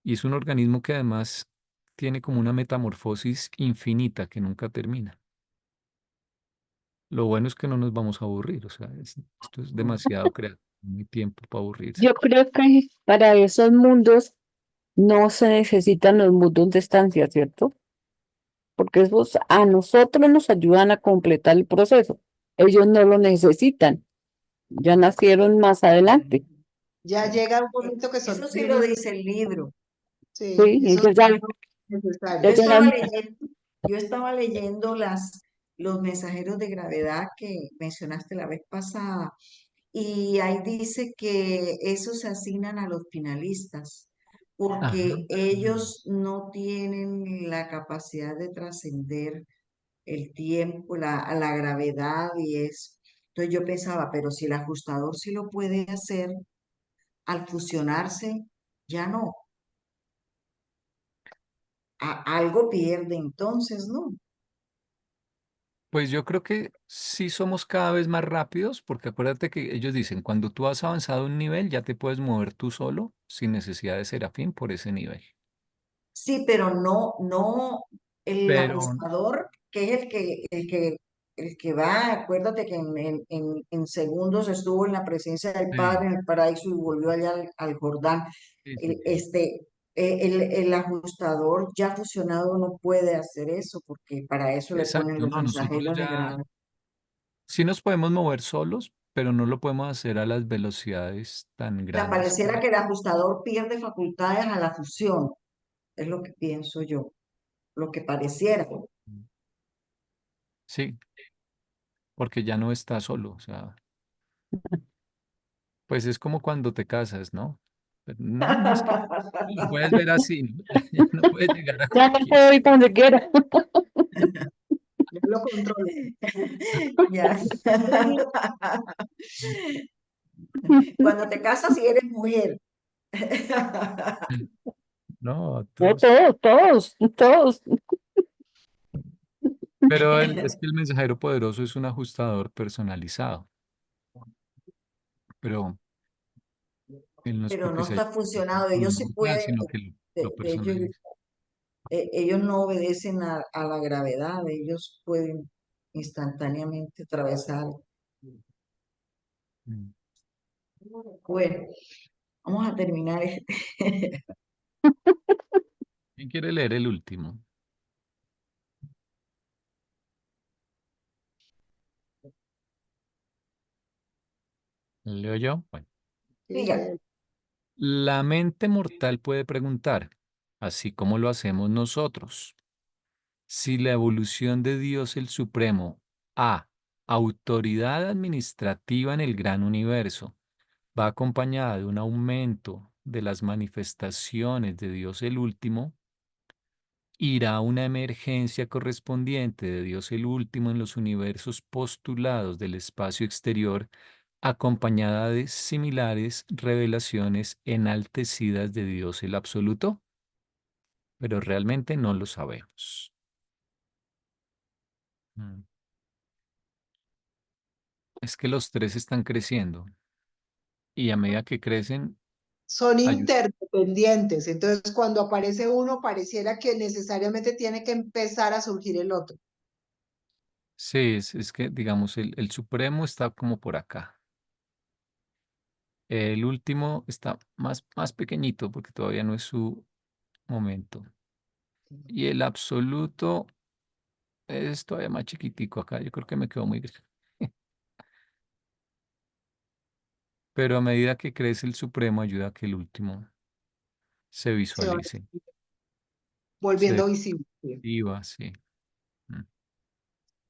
y es un organismo que además tiene como una metamorfosis infinita que nunca termina. Lo bueno es que no nos vamos a aburrir, o sea, esto es demasiado creativo, no hay tiempo para aburrirse. Yo creo que para esos mundos no se necesitan los mundos de estancia, ¿cierto? Porque esos a nosotros nos ayudan a completar el proceso. Ellos no lo necesitan, ya nacieron más adelante. Ya llega un momento que son Eso sí lo divinos. dice el libro. Sí, Sí, esos ellos ya, son Yo ya necesarios. estaba llegan. leyendo, yo estaba leyendo los mensajeros de gravedad que mencionaste la vez pasada, y ahí dice que esos se asignan a los finalistas, Ajá. porque ellos no tienen la capacidad de trascender el tiempo, a la gravedad y eso. Entonces yo pensaba, pero si el ajustador sí lo puede hacer, al fusionarse, ya no, algo pierde entonces, ¿no? Pues yo creo que sí somos cada vez más rápidos, porque acuérdate que ellos dicen, cuando tú has avanzado un nivel, ya te puedes mover tú solo sin necesidad de Serafín por ese nivel. Sí, pero no el Pero ajustador, que es el que va, acuérdate que en segundos estuvo en la presencia del sí, Padre en el paraíso y volvió allá al Jordán. sí, sí, El, sí. este, el ajustador ya fusionado no puede hacer eso, porque para eso le ponen Exacto, los no, nosotros mensajeros de ya gravedad. sí nos podemos mover solos, pero no lo podemos hacer a las velocidades tan O sea, grandes pareciera que... que el ajustador pierde facultades a la fusión, es lo que pienso yo, lo que pareciera. Sí, porque ya no está solo, o sea, pues es como cuando te casas, ¿no? Pero no, no es que lo puedes ver así, ¿no? Ya no puedes llegar a Ya no cualquier. puedo ir por donde quiera. Yo lo controlo. Ya. Cuando te casas y eres mujer. No, No, todos. todos. Pero es que el mensajero poderoso es un ajustador personalizado, pero él no es Pero porque no se haya está hecho funcionado. con Ellos un sí mortal, pueden, sino que lo de hecho, personaliza. ellos no obedecen a la gravedad, ellos pueden instantáneamente atravesar. Mm. Bueno, vamos a terminar este. ¿Quién quiere leer el último? ¿Leo yo? Bueno. Sí, Siga. La mente mortal puede preguntar, así como lo hacemos nosotros, si la evolución de Dios el Supremo a autoridad administrativa en el gran universo va acompañada de un aumento de las manifestaciones de Dios el Último, irá una emergencia correspondiente de Dios el último en los universos postulados del espacio exterior, acompañada de similares revelaciones enaltecidas de Dios el absoluto, pero realmente no lo sabemos. Mm. Es que los tres están creciendo y a medida que crecen, Son hay- interdependientes. Entonces, cuando aparece uno, pareciera que necesariamente tiene que empezar a surgir el otro. sí, es que digamos, el Supremo está como por acá. El último está más pequeñito porque todavía no es su momento. Y el absoluto es todavía más chiquitico acá. Yo creo que me quedo muy grande. Pero a medida que crece el Supremo, ayuda a que el último se Se va visualice, se volviendo visible. viva, sí. Mm.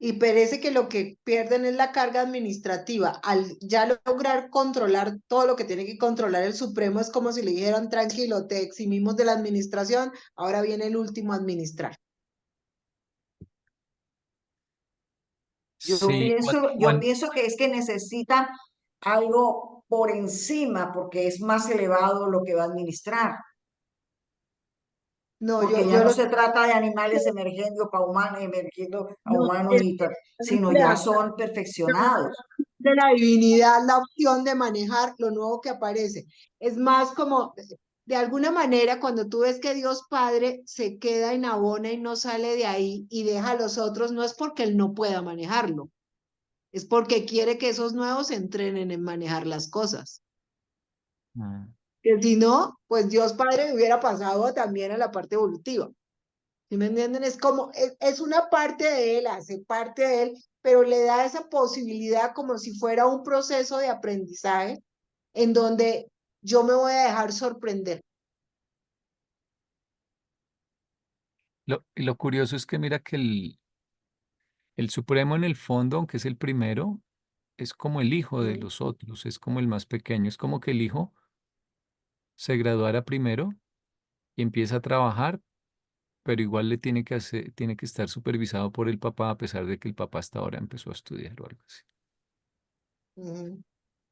Y parece que lo que pierden es la carga administrativa. Al ya lograr controlar todo lo que tiene que controlar el Supremo, es como si le dijeran, tranquilo, te eximimos de la administración, ahora viene el último a administrar. Sí, Yo pienso que es que necesitan algo por encima porque es más elevado lo que va a administrar, No, porque ya yo no lo se trata de animales emergiendo para humanos, emergiendo a no, humanos, sino ya claro, son perfeccionados. de la divinidad la opción de manejar lo nuevo que aparece. Es más como, de alguna manera, cuando tú ves que Dios Padre se queda en Abona y no sale de ahí y deja a los otros, no es porque Él no pueda manejarlo, es porque quiere que esos nuevos se entrenen en manejar las cosas. mm, Que si no, pues Dios Padre hubiera pasado también a la parte evolutiva. ¿Sí me entienden? Es como, es una parte de él, hace parte de él, pero le da esa posibilidad como si fuera un proceso de aprendizaje en donde yo me voy a dejar sorprender. y lo curioso es que mira que el Supremo en el fondo, aunque es el primero, es como el hijo de Ujú, los otros, es como el más pequeño, es como que el hijo se graduara primero y empieza a trabajar, pero igual le tiene que estar supervisado por el papá, a pesar de que el papá hasta ahora empezó a estudiar o algo así. ujú.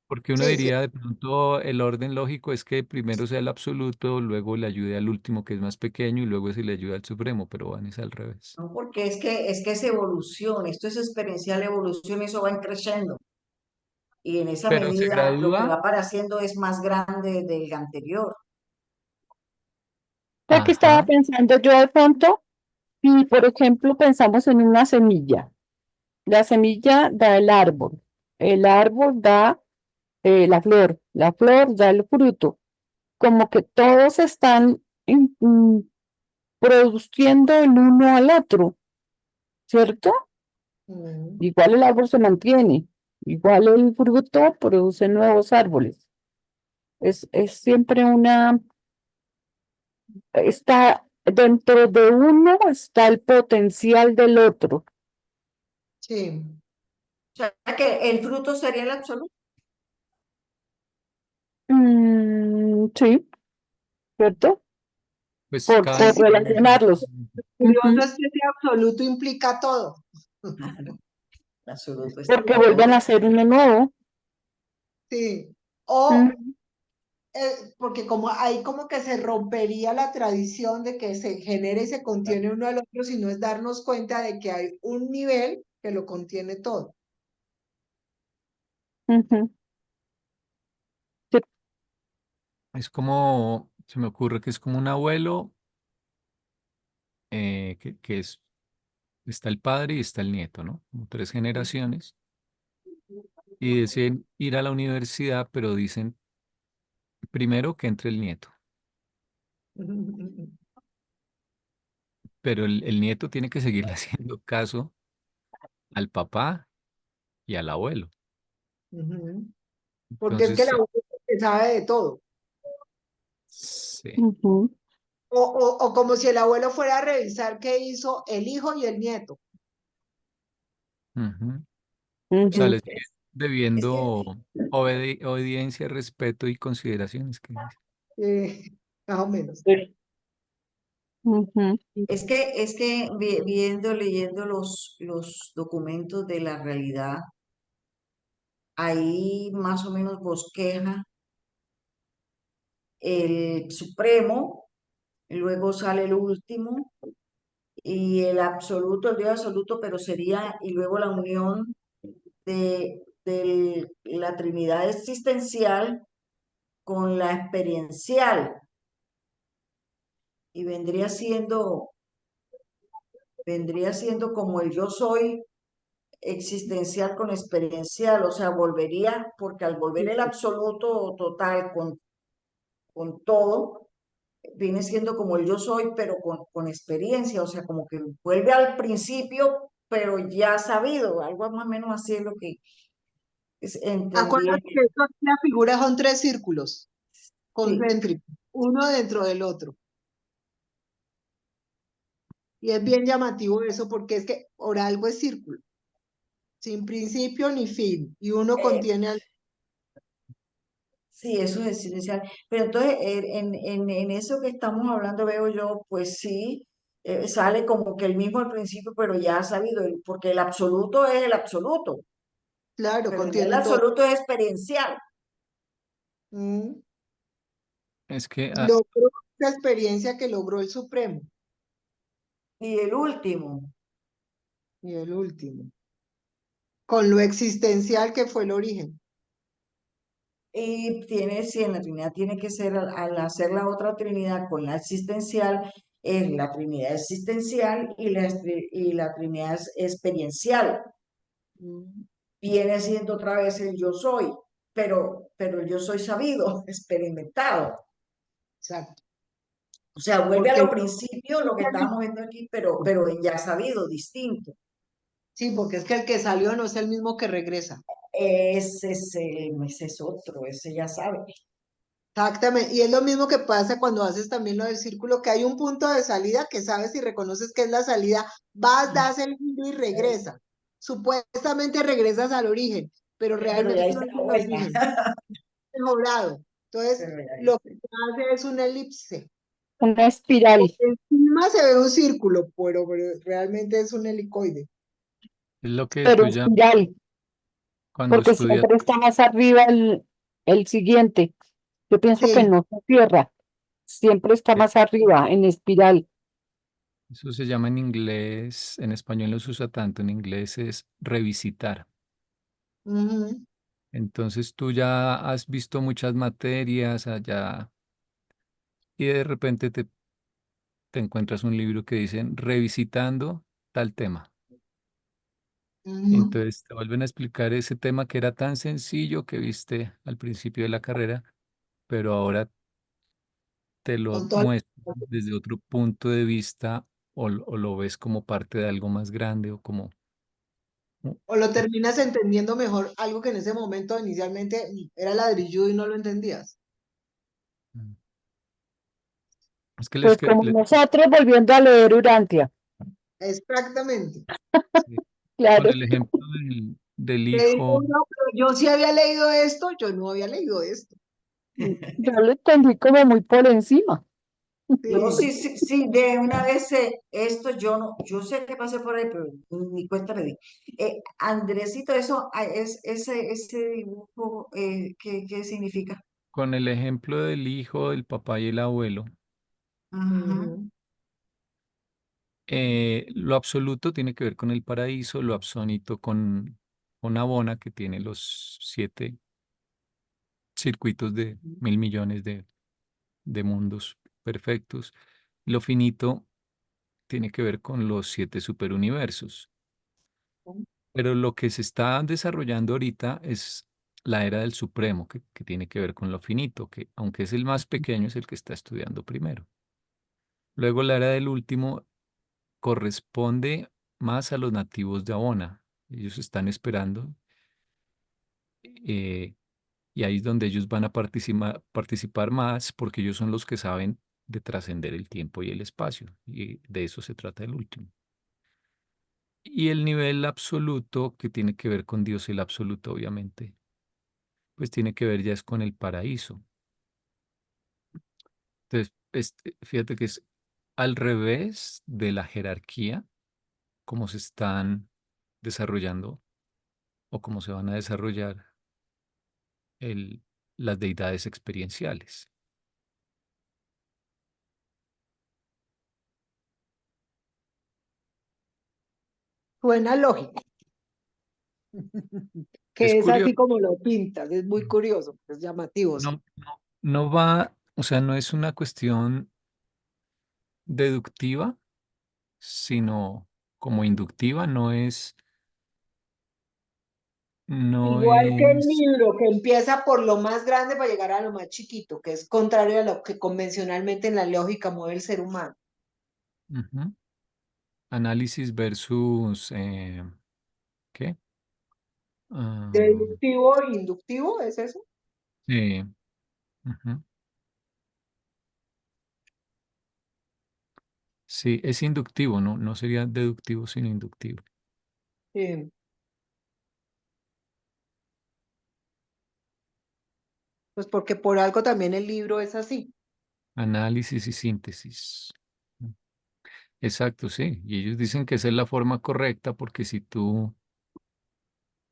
Porque uno Sí, sí. diría de pronto el orden lógico es que primero sea el absoluto, luego le ayude al último que es más pequeño y luego se le ayuda al supremo, pero van es al revés. ¿No? Porque es que es evolución, esto es experiencial evolución, eso va creciendo. Y en esa Pero se medida lo que gradúa, va apareciendo es más grande del anterior. Ya que estaba ajá, pensando yo de pronto, y por ejemplo pensamos en una semilla. La semilla da el árbol da la flor da el fruto. Como que todos están produciendo el uno al otro, ¿cierto? Ujú. Igual el árbol se mantiene, igual el fruto produce nuevos árboles. Es siempre está dentro de uno, está el potencial del otro. Sí. O sea, que el fruto sería el absoluto. Sí, ¿cierto? pues cada Sí, Por sí. individuo es relacionarlos. Curioso Ujú. es que ese absoluto implica todo. Claro, el absoluto Porque está vuelven todo. a ser uno nuevo. Sí. O Mm, porque como ahí como que se rompería la tradición de que se genere y se contiene uno al otro, sino es darnos cuenta de que hay un nivel que lo contiene todo. ujú. Sí. es como, se me ocurre que es como un abuelo, que es, está el padre y está el nieto, ¿no? Como tres generaciones, y deciden ir a la universidad, pero dicen primero que entre el nieto, pero el nieto tiene que seguirle haciendo caso al papá y al abuelo. Ujú. Porque es que Entonces, la abuela se sabe de todo. sí, Ujú, O como si el abuelo fuera a revisar qué hizo el hijo y el nieto. ujú. O sea, ujú. les sigue Es que debiendo obediencia, respeto y consideraciones que dice. Eh, más o menos. Sí. Ujú. Viendo, leyendo los documentos de la realidad, ahí más o menos bosqueja el supremo, luego sale el último y el absoluto, el Dios absoluto, pero sería, y luego la unión de la Trinidad existencial con la experiencial, y vendría siendo como el yo soy existencial con experiencial, o sea, volvería, porque al volver el absoluto total con todo, viene siendo como el yo soy, pero con experiencia, o sea, como que vuelve al principio, pero ya sabido, algo más o menos así es lo que entendí. Acuérdate que esto aquí la figura son tres círculos Sí, concéntricos, uno dentro del otro. Y es bien llamativo eso porque es que por algo es círculo, sin principio ni fin, y uno eh, contiene al... sí, eso es existencial. Pero entonces, en eso que estamos hablando, veo yo, pues sí, sale como que el mismo al principio, pero ya sabido, porque el absoluto es el absoluto, Claro, pero ya el contiene todo. absoluto es experiencial. Mm. Es que Y logró la experiencia que logró el Supremo. Y el último, Y el último, con lo existencial que fue el origen. y tiene, si en la Trinidad tiene que ser, al hacer la otra Trinidad con la existencial, es la Trinidad existencial y la Trinidad experiencial. Mm. Viene siendo otra vez el yo soy, pero el yo soy sabido, experimentado. Exacto. O sea, vuelve a Porque lo principio, lo que estábamos viendo aquí, pero en ya sabido, distinto. sí, porque es que el que salió no es el mismo que regresa. Ese es otro, ese ya sabe. Exactamente. Y es lo mismo que pasa cuando haces también lo del círculo, que hay un punto de salida que sabes y reconoces que es la salida, vas, das el giro y regresa. Supuestamente regresas al origen, pero Pero ya realmente no hice es la el vuelta. origen, es mejorado. Entonces, Pero ya lo que hice. hace es una elipse. Una espiral, Encima se ve un círculo, pero realmente es un helicoide. es lo que pero tú llamas espiral, cuando porque estudias, siempre está más arriba el siguiente. Yo pienso que Sí. no se cierra, siempre está eh, más arriba, en espiral. eso se llama en inglés, en español no se usa tanto, en inglés es revisitar. Ujú. Entonces tú ya has visto muchas materias allá y de repente te encuentras un libro que dice revisitando tal tema. Y Ujú. entonces te vuelven a explicar ese tema que era tan sencillo que viste al principio de la carrera, pero ahora te lo Con todo muestran desde otro punto de vista o lo ves como parte de algo más grande o como... o lo terminas entendiendo mejor, algo que en ese momento inicialmente era ladrilludo y no lo entendías. Mm. Es que les Pues que como nosotros volviendo a leer Urantia, Exactamente. sí, con claro, el ejemplo del Te digo, hijo, no, pero yo sí había leído esto, yo no había leído esto. yo lo entendí como muy por encima. Yo Sí. sí, sí, sí, de una vez esto yo no, yo sé que pasé por ahí, pero ni cuenta me di. Andresito, eso es ese dibujo, ¿qué significa? con el ejemplo del hijo, del papá y el abuelo, Ajá. Ujú. lo absoluto tiene que ver con el paraíso, lo absónito con Abona, que tiene los 7 circuitos de 1.000 millones de mundos perfectos. Lo finito tiene que ver con los 7 superuniversos. Pero lo que se está desarrollando ahorita es la era del Supremo, que tiene que ver con lo finito, que aunque es el más pequeño, es el que está estudiando primero. Luego la era del último corresponde más a los nativos de Abona. Ellos están esperando eh, y ahí es donde ellos van a participar más porque ellos son los que saben de trascender el tiempo y el espacio. Y de eso se trata el último. Y el nivel absoluto, que tiene que ver con Dios, el absoluto, obviamente, pues tiene que ver ya es con el paraíso. Entonces, fíjate que es al revés de la jerarquía, cómo se están desarrollando o cómo se van a desarrollar el- las deidades experienciales. Suena lógico, Es que es curioso, así como lo pintas, es muy curioso, es llamativo, sí. no va, o sea, no es una cuestión deductiva, sino como inductiva, no Igual que el es, libro, que empieza por lo más grande para llegar a lo más chiquito, que es contrario a lo que convencionalmente en la lógica mueve el ser humano. ujú, análisis versus, ¿qué? Ah, Deductivo e inductivo, ¿es eso? sí, ujú. Sí, es inductivo, ¿no? No sería deductivo, sino inductivo. Sí. Pues porque por algo también el libro es así. Análisis y síntesis. Exacto, sí. Y ellos dicen que esa es la forma correcta porque si tú,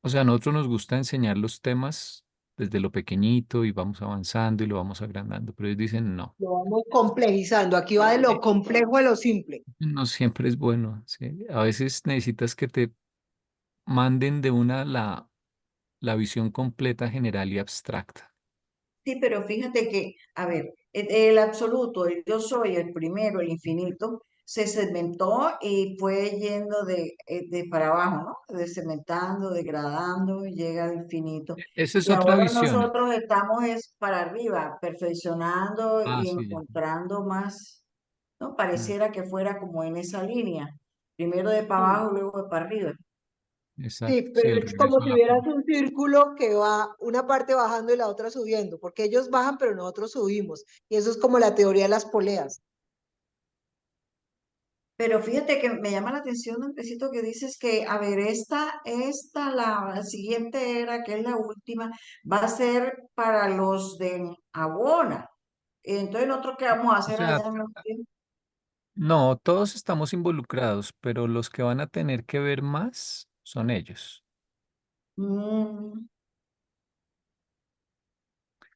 o sea, a nosotros nos gusta enseñar los temas desde lo pequeñito y vamos avanzando y lo vamos agrandando, pero ellos dicen no, Lo vamos complejizando. Aquí va de lo complejo a lo simple. no siempre es bueno, ¿sí? A veces necesitas que te manden de una la visión completa, general y abstracta. Sí, pero fíjate que, a ver, el absoluto, el yo soy, el primero, el infinito, se segmentó y fue yendo de para abajo, ¿no? Desegmentando, degradando, y llega al infinito. Esa es Y otra ahora visión. nosotros estamos es para arriba, perfeccionando Ah, y sí, ya. encontrando más, ¿no? Mm, Pareciera que fuera como en esa línea, primero de para Sí. abajo, luego de para arriba. exacto, Sí, sí, pero el es como regreso a si la vieras fuente. un círculo que va una parte bajando y la otra subiendo, porque ellos bajan, pero nosotros subimos. Y eso es como la teoría de las poleas. Pero fíjate que me llama la atención, Andresito, que dices que, a ver, la siguiente era, que es la última, va a ser para los de Abona. Entonces, ¿nosotros qué vamos a O hacer allá sea, en el tiempo? no, todos estamos involucrados, pero los que van a tener que ver más son ellos. Mm,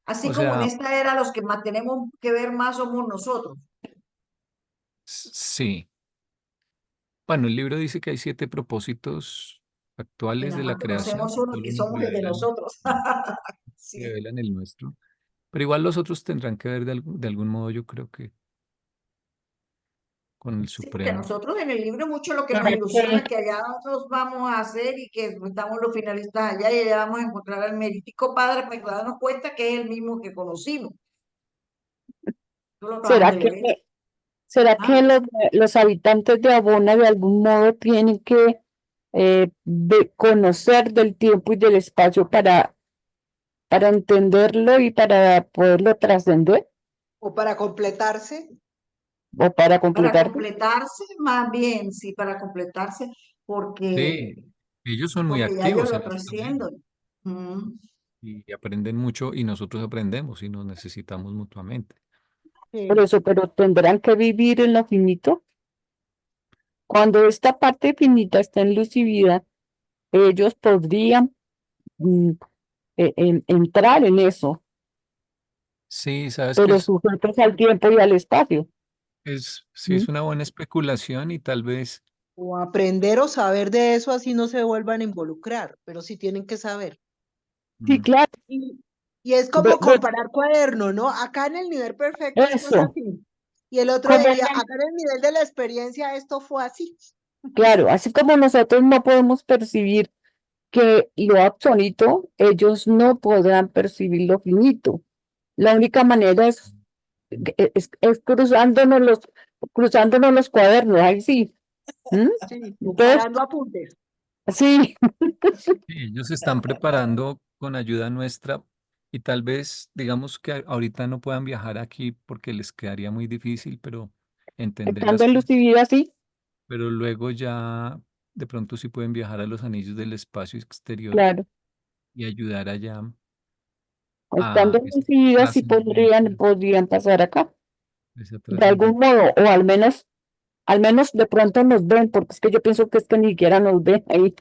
así O como en sea, esta era, los que más tenemos que ver más somos nosotros. sí. Bueno, el libro dice que hay 7 propósitos Y actuales nada de la más creación, conocemos uno, solo que nos somos el de revelan, nosotros. Sí. revelan el nuestro. Pero igual los otros tendrán que ver de algún modo, yo creo que con el Sí, porque a Supremo. nosotros en el libro mucho lo que nos ¿Será ilusiona que, que allá nosotros vamos a hacer y que estamos los finalistas allá y allá vamos a encontrar al merítico padre para darnos cuenta que es el mismo que conocimos. Tú lo acabamos será de que, leer. será ¿Ah? que los habitantes de Abona de algún modo tienen que conocer del tiempo y del espacio para entenderlo y para poderlo trascender O para completarse. o para Para completarlo? completarse, más bien, sí, para completarse, Sí, ellos son muy porque ya ellos activos en lo los procesos trascienden. Mm. y aprenden mucho y nosotros aprendemos y nos necesitamos mutuamente. Por Sí. eso, pero tendrán que vivir en lo finito. Cuando esta parte finita está en luz y vida, ellos podrían mm, entrar en eso, Sí, sabes que pero sujetos al tiempo y al espacio. sí ¿Mm? es una buena especulación y tal vez, O aprender o saber de eso así no se vuelvan a involucrar, pero sí tienen que saber. Sí, mm, claro. Y, y es Ve- como ve- comparar cuaderno, ¿no? Acá en el nivel perfecto esto es Eso, así. Y el otro como en diría, el- acá en el nivel de la experiencia esto fue así. claro, así como nosotros no podemos percibir que lo absoluto, ellos no podrán percibir lo finito. La única manera es cruzándonos los cuadernos, ahí sí. ¿Mm? Sí, Entonces, comparando apuntes. sí, sí, ellos se están preparando con ayuda nuestra y tal vez, digamos que ahorita no puedan viajar aquí porque les quedaría muy difícil, pero entender estando las en cosas, lucidez así, pero luego ya de pronto sí pueden viajar a los anillos del espacio exterior claro, y ayudar allá estando a en esa lucidez sí trascendencia. podrían pasar acá. ese de trascender. algún modo, o al menos de pronto nos ven, porque es que yo pienso que es que ni siquiera nos ven ahí,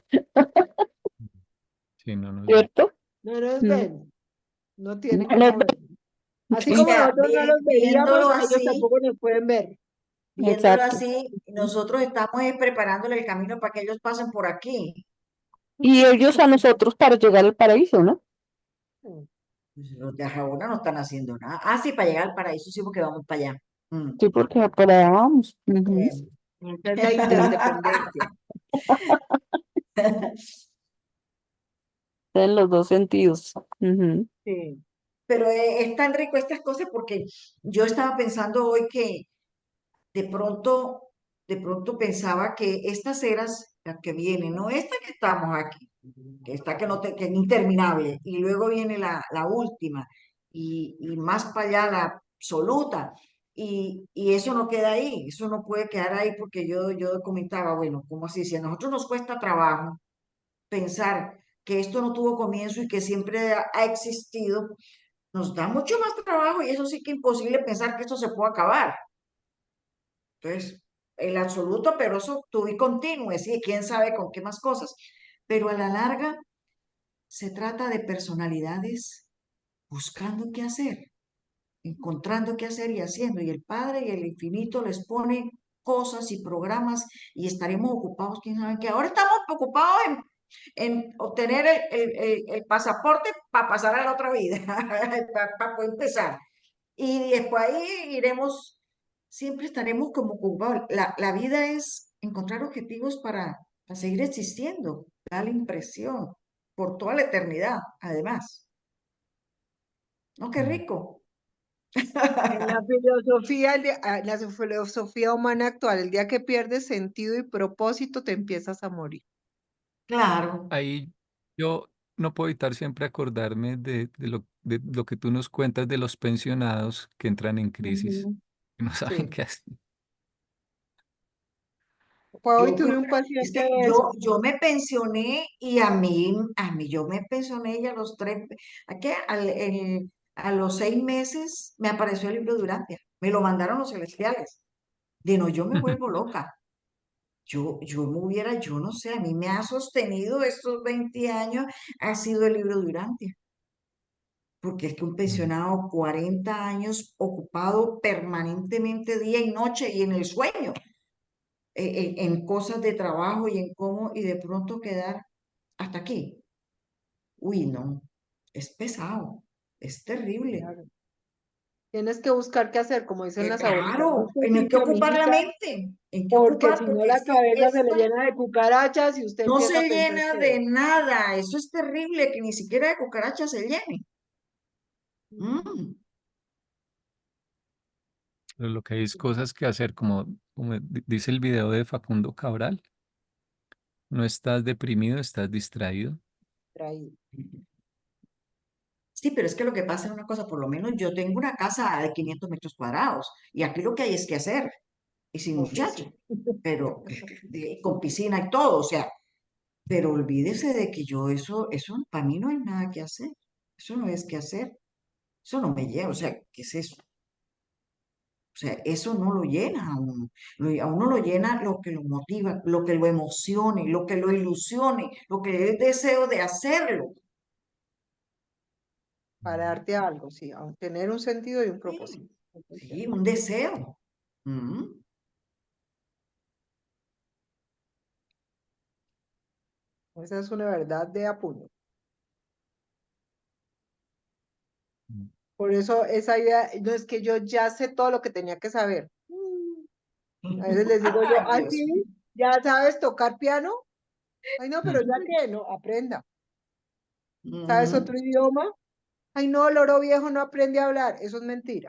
Sí, no nos ven. ¿cierto? No nos Mm, ven, no tienen no nos cómo ver. ven, Así O sí, como sea, nosotros no los veríamos, viéndolo ellos así, tampoco nos pueden ver. viéndolo exacto. así, nosotros estamos preparándole el camino para que ellos pasen por aquí. Y ellos a nosotros para llegar al paraíso, ¿no? Pues los de ahora no están haciendo nada. Ah, sí, para llegar al paraíso, sí, porque vamos para allá. Mm. Sí, porque por allá vamos. Ujú. Eh, Esa es la interdependencia. En los dos sentidos. Ujú. Sí. Pero es tan rico estas cosas porque yo estaba pensando hoy que de pronto, de pronto pensaba que estas eras, las que vienen, no esta que estamos aquí, que está que, no que es interminable, y luego viene la última, y más para allá la absoluta, y eso no queda ahí, eso no puede quedar ahí porque yo comentaba, bueno, ¿cómo así? Si a nosotros nos cuesta trabajo pensar que esto no tuvo comienzo y que siempre ha existido, nos da mucho más trabajo y eso sí que imposible pensar que esto se puede acabar. Entonces, el absoluto, pero eso tuve continuo, sí, quién sabe con qué más cosas. Pero a la larga se trata de personalidades buscando qué hacer, encontrando qué hacer y haciendo. Y el Padre y el Infinito les pone cosas y programas y estaremos ocupados, quién sabe qué. Ahora estamos ocupados en obtener el pasaporte para pasar a la otra vida, para poder empezar. Y después ahí iremos, siempre estaremos como ocupados. La vida es encontrar objetivos para seguir existiendo, da la impresión, por toda la eternidad, además. ¿No? Qué Mm. rico. En la filosofía, en la filosofía humana actual, el día que pierdes sentido y propósito, te empiezas a morir. Claro. Ahí yo no puedo evitar siempre acordarme de lo que tú nos cuentas de los pensionados que entran en crisis Ujú. y no saben Sí. qué hacer. Pues hoy Yo, tuve un es paciente que de yo, eso. yo me pensioné y a mí yo me pensioné y a los ¿a qué? A los 6 meses me apareció el libro de Urantia. Me lo mandaron los celestiales. De no, yo me vuelvo loca. Yo me hubiera, yo no sé, a mí me ha sostenido estos 20 años, ha sido el libro de Urantia. Porque es que un Mm. pensionado 40 años ocupado permanentemente día y noche y en el sueño en cosas de trabajo y en cómo, y de pronto quedar hasta aquí. Uy, no, es pesado, es terrible. Claro. Tienes que buscar qué hacer, como dicen las abuelitas. Claro, Busca en hay que sitio, ocupar la mijita, mente, en que porque ocupar, si no porque la cabeza se le esto llena de cucarachas y usted no empieza a se pensar llena de que... nada, eso es terrible, que ni siquiera de cucarachas se llene. Mm, Pero lo que hay es cosas que hacer, como dice el video de Facundo Cabral, no estás deprimido, estás distraído. Traído. sí, pero es que lo que pasa es una cosa, por lo menos yo tengo una casa de 500 metros cuadrados y aquí lo que hay es que hacer, y sin muchacho, Oficio. pero con piscina y todo, o sea, pero olvídese de que yo eso para mí no hay nada que hacer, eso no es que hacer, eso no me llena, o sea, ¿qué es eso? O sea, eso no lo llena a uno, a uno lo llena lo que lo motiva, lo que lo emocione, lo que lo ilusione, lo que le dé el deseo de hacerlo. Para darte algo, sí, tener un sentido y un Sí, propósito. Eso es sí, cierto. un deseo. Mm. Esa es una verdad de apuño. Mm. Por eso esa idea, no es que yo ya sé todo lo que tenía que saber. A veces les digo yo, Ay, ah, Dios sí, mío. ¿ya sabes tocar piano? Ay, no, pero ya que no, aprenda. ¿Sabes Mm. otro idioma? Ay, no, loro viejo no aprende a hablar. Eso es mentira.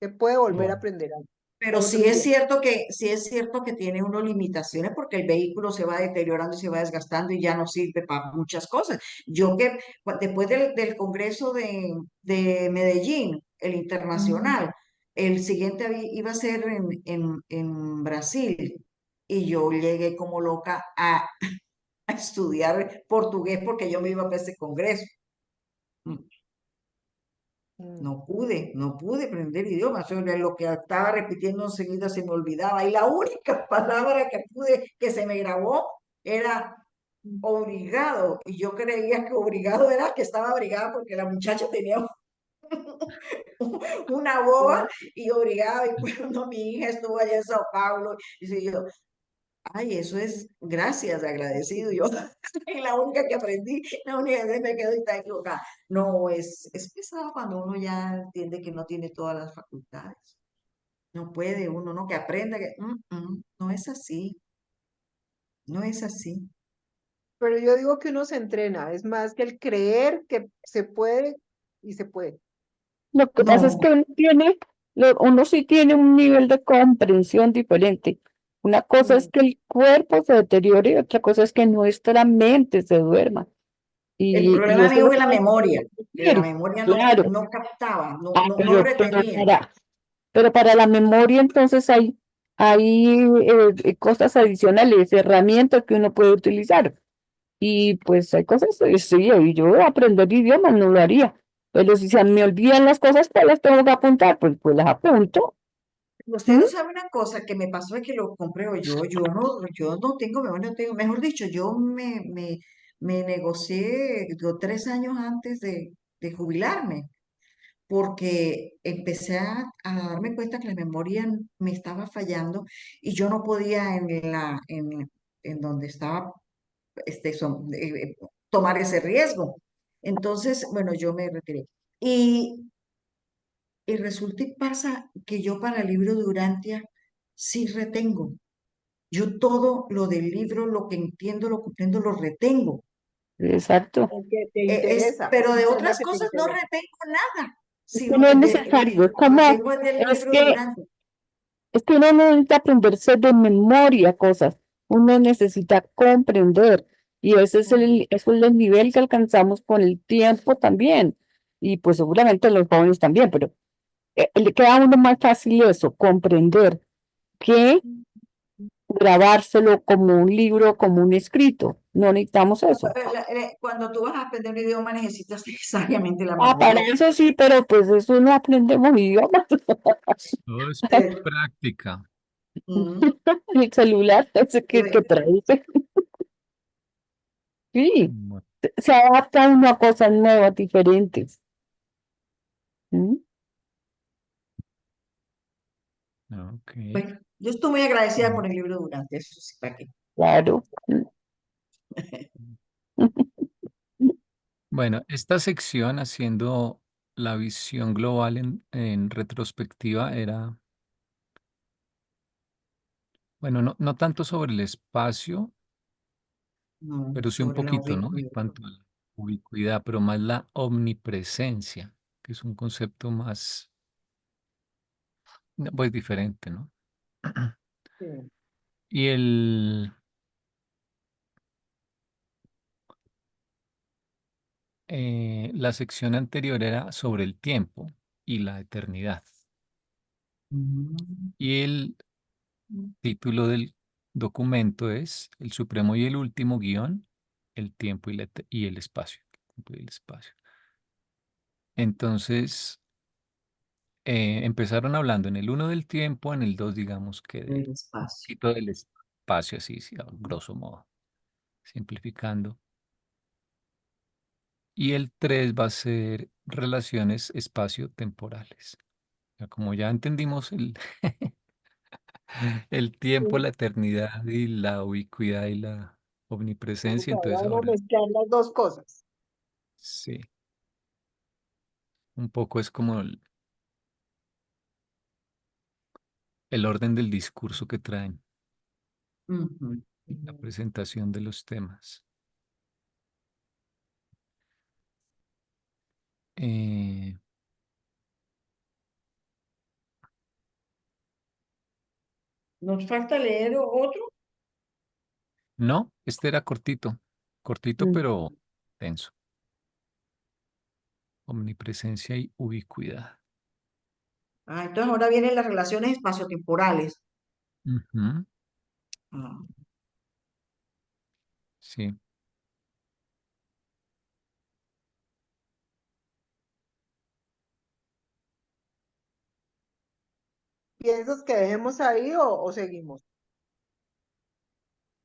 Se puede volver a Mm. aprender algo, Pero otro idioma. sí es cierto que tiene unas limitaciones porque el vehículo se va deteriorando y se va desgastando y ya no sirve para muchas cosas. Yo que después del Congreso de Medellín, el Ujú. internacional, el siguiente iba a ser en Brasil y yo llegué como loca a estudiar portugués porque yo me iba para ese congreso. Mm. No pude aprender idiomas. O sea, lo que estaba repitiendo enseguida se me olvidaba. Y la única palabra que se me grabó era obligado. Y yo creía que obligado era que estaba obligada porque la muchacha tenía una boba y obligada. Y cuando mi hija estuvo allá en Sao Paulo, dice yo, ay, eso es gracias, agradecido. Yo, y la única que aprendí, la única que me quedó y está equivocada. No, es pesado cuando uno ya entiende que no tiene todas las facultades. No puede uno, no, que aprenda que no es así, no es así. Pero yo digo que uno se entrena, es más que el creer que se puede y se puede. Lo que pasa es No, que uno sí tiene un nivel de comprensión diferente. Una cosa es Mm. que el cuerpo se deteriore y otra cosa es que nuestra mente se duerma. el Y problema eso es mío lo es que la hay memoria, que que la decir. memoria Claro. no captaba, Ah, no pero retenía. para la memoria entonces hay cosas adicionales, herramientas que uno puede utilizar. Y pues hay cosas, sí, y yo aprender idiomas no lo haría. Pero si se me olvidan las cosas, pues las tengo que apuntar, pues las apunto. Usted ¿Mm? no sabe una cosa que me pasó es que lo compré o yo no tengo memoria, no tengo, mejor dicho, me negocié 3 años antes de jubilarme, porque empecé a darme cuenta que la memoria me estaba fallando y yo no podía en donde estaba, tomar ese riesgo. Entonces, bueno, yo me retiré. Y y resulta y pasa que yo para el libro de Urantia sí retengo. Yo todo lo del libro, lo que entiendo, lo comprendo, lo retengo. Exacto. Porque te interesa, es Pero de un tema otras que te cosas no interesa. retengo nada, Es que no sino es necesario, retengo el del es libro de que Urantia. Es que uno no necesita aprenderse de memoria cosas, uno necesita comprender y ese es eso es el nivel que alcanzamos con el tiempo también y pues seguramente los jóvenes también, pero le queda a uno más fácil eso, comprender que grabárselo como un libro, como un escrito. No necesitamos eso. Cuando tú vas a aprender un idioma necesitas necesariamente la Ah, para memoria. eso sí, pero pues eso no aprendemos idiomas. Todo es Eh, práctica. mm, El celular ese que eh, traduce. Sí. Bueno, Se adapta uno a cosas nuevas, diferentes. ¿Mm? ok. bueno, yo estoy muy agradecida Mm. por el libro de Urantia, eso sí, ¿para qué? Claro. Bueno, esta sección haciendo la visión global en retrospectiva era, bueno, no tanto sobre el espacio, No, pero sí un sobre la poquito, ¿no? En ubicuidad. cuanto a la ubicuidad, pero más la omnipresencia, que es un concepto más, no, pues diferente, ¿no? Sí. Y la sección anterior era sobre el tiempo y la eternidad. Mm. Y el título del documento es El Supremo y el Último Guión, el tiempo y el espacio. El tiempo y el espacio. Entonces, empezaron hablando en el uno del tiempo, en el 2 digamos que El del espacio. poquito del espacio, así, sí, a grosso modo, simplificando. Y el 3 va a ser relaciones espacio-temporales. Ya como ya entendimos el tiempo, la eternidad y la ubicuidad y la Entonces omnipresencia, ahora entonces van a ahora mezclar las dos cosas. sí, un poco es como el orden del discurso que traen, Ujú. la Ujú. presentación de los temas. Eh, Nos falta leer otro. no, este era cortito pero Ujú. denso. Omnipresencia y ubicuidad. Ah, entonces ahora vienen las relaciones espaciotemporales. Ujú, Ah, sí. ¿Piensas que dejemos ahí o seguimos?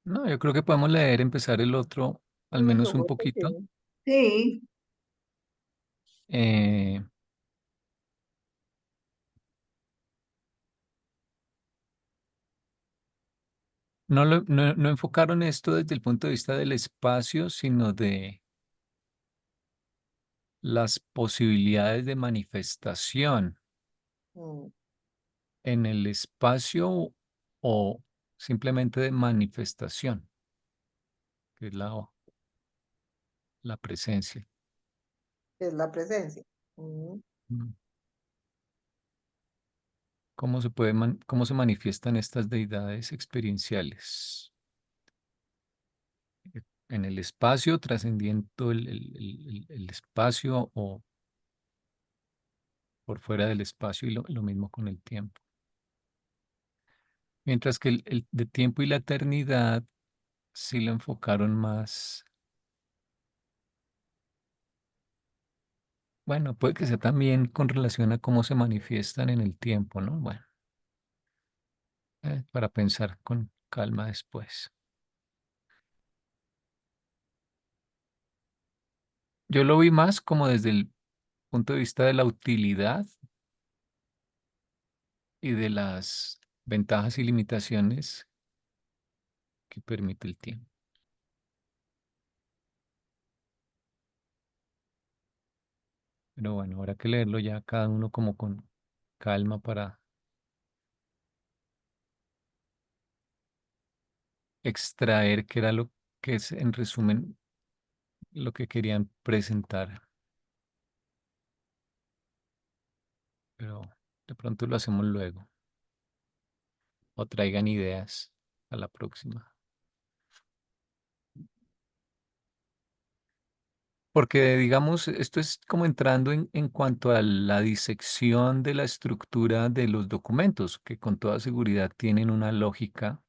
No, yo creo que podemos leer, empezar el otro, al Sí, menos yo un creo que poquito. sí. Sí, Eh, no enfocaron esto desde el punto de vista del espacio, sino de las posibilidades de manifestación Mm, en el espacio o simplemente de manifestación, que es la presencia. es la presencia. Mm. Mm. ¿Cómo se manifiestan estas deidades experienciales? En el espacio, trascendiendo el espacio o por fuera del espacio y lo mismo con el tiempo. Mientras que el de tiempo y la eternidad sí lo enfocaron más. Bueno, puede que sea también con relación a cómo se manifiestan en el tiempo, ¿no? Bueno, para pensar con calma después. Yo lo vi más como desde el punto de vista de la utilidad y de las ventajas y limitaciones que permite el tiempo. Pero bueno, habrá que leerlo ya cada uno como con calma para extraer qué era lo que es, en resumen, lo que querían presentar. Pero de pronto lo hacemos luego o traigan ideas a la próxima. Porque, digamos, esto es como entrando en cuanto a la disección de la estructura de los documentos, que con toda seguridad tienen una lógica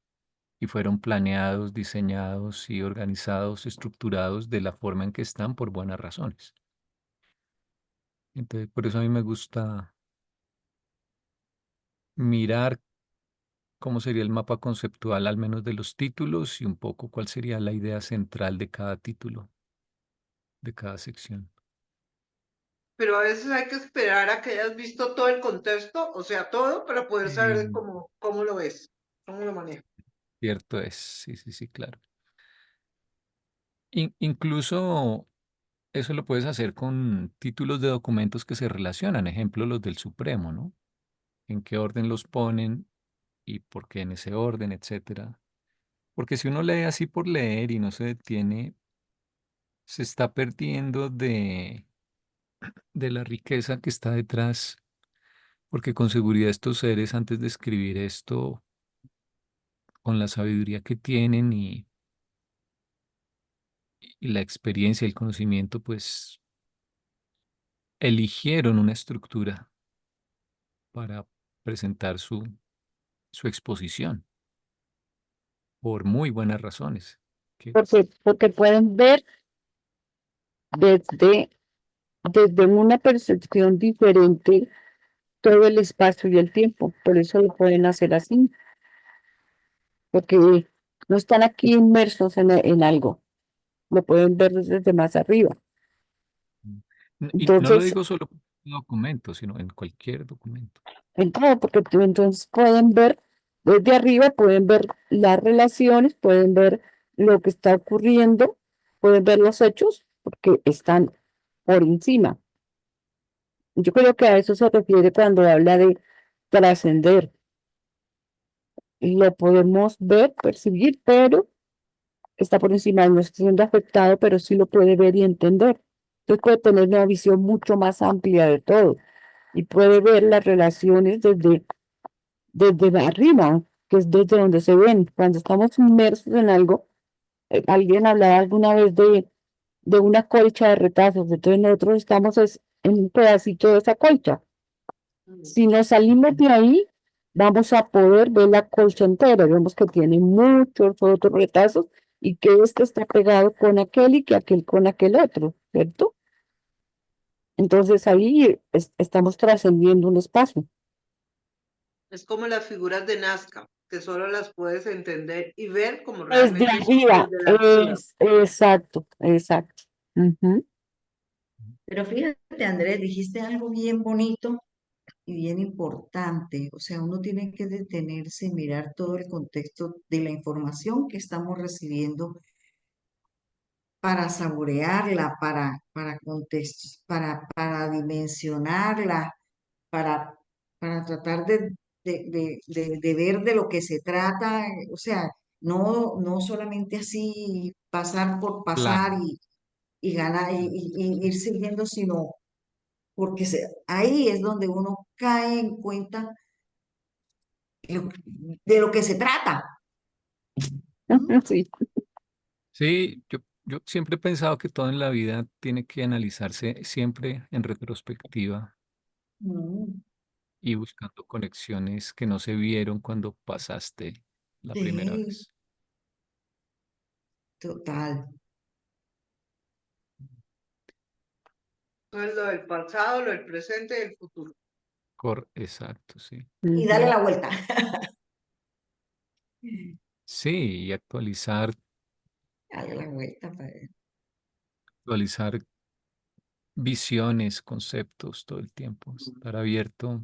y fueron planeados, diseñados y organizados, estructurados de la forma en que están por buenas razones. Entonces, por eso a mí me gusta mirar cómo sería el mapa conceptual, al menos de los títulos, y un poco cuál sería la idea central de cada título, de cada sección. Pero a veces hay que esperar a que hayas visto todo el contexto, o sea, todo, para poder saber Sí. cómo lo ves, cómo lo manejas. Cierto es, sí, sí, sí, claro. Incluso eso lo puedes hacer con títulos de documentos que se relacionan, ejemplo, los del Supremo, ¿no? En qué orden los ponen y por qué en ese orden, etcétera. Porque si uno lee así por leer y no se detiene, se está perdiendo de la riqueza que está detrás, porque con seguridad estos seres antes de escribir esto, con la sabiduría que tienen y la experiencia, el conocimiento, pues eligieron una estructura para presentar su exposición por muy buenas razones. Que, Porque pueden ver desde, desde una percepción diferente todo el espacio y el tiempo. Por eso lo pueden hacer así, porque no están aquí inmersos en algo, lo pueden ver desde más arriba. y no lo Entonces, digo solo en documentos, sino en cualquier documento. en todo, porque entonces pueden ver desde arriba, pueden ver las relaciones, pueden ver lo que está ocurriendo, pueden ver los hechos, porque están por encima. Yo creo que a eso se refiere cuando habla de trascender. Lo podemos ver, percibir, pero está por encima, no está siendo afectado, pero sí lo puede ver y entender. Entonces puede tener una visión mucho más amplia de todo y puede ver las relaciones desde arriba, que es desde donde se ven. Cuando estamos inmersos en algo, alguien hablaba alguna vez de una colcha de retazos, entonces nosotros estamos en un pedacito de esa colcha. Si nos salimos de ahí, vamos a poder ver la colcha entera. Vemos que tiene muchos otros retazos y que este está pegado con aquel y que aquel con aquel otro, ¿cierto? Entonces ahí estamos trascendiendo un espacio. Es como las figuras de Nazca, que solo las puedes entender y ver como Desde realmente son arriba, desde la altura. exacto, exacto. Ujú, Pero fíjate, Andrés, dijiste algo bien bonito y bien importante. O sea, uno tiene que detenerse y mirar todo el contexto de la información que estamos recibiendo para saborearla, para dimensionarla, para, para tratar de ver de lo que se trata. O sea, no solamente así pasar por pasar Claro, y ganar y ir siguiendo, sino porque ahí es donde uno cae en cuenta lo- de lo que se trata. ¿Mm? sí. sí, yo siempre he pensado que todo en la vida tiene que analizarse siempre en retrospectiva Mm, y buscando conexiones que no se vieron cuando pasaste la primera sí, vez. total. Entonces, lo del pasado, lo del presente y el futuro. Exacto, sí. Y dale Ujú, la vuelta. Sí, y Dale la vuelta. actualizar visiones, conceptos todo el tiempo, estar abierto.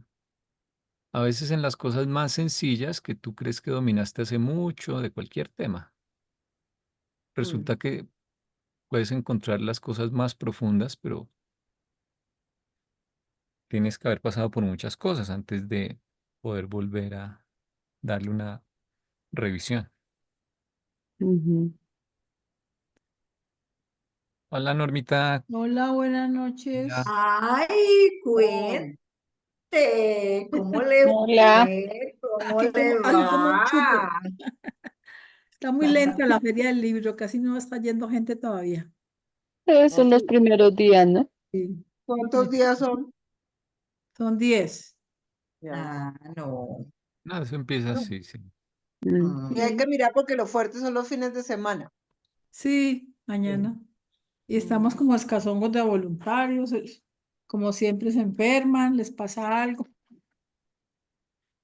A veces en las cosas más sencillas que tú crees que dominaste hace mucho de cualquier tema, resulta Mm. que puedes encontrar las cosas más profundas, pero tienes que haber pasado por muchas cosas antes de poder volver a darle una revisión. ujú. Hola, Normita. Hola, buenas noches. Ya. Ay, Oh, cuente, ¿cómo le Hola, fue? ¿Cómo Aquí le como, así como un va? chupe. Está muy lenta la feria del libro, casi no está yendo gente todavía. son los así. primeros días, ¿no? Sí. ¿Cuántos días son? Son 10. Ya. Ah, no. No, eso empieza No. así, sí. Mm, Y hay que Sí, mirar porque lo fuerte son los fines de semana. sí, Sí. mañana. Y estamos Mm. como escasongos de voluntarios. Como siempre se enferman, les pasa algo.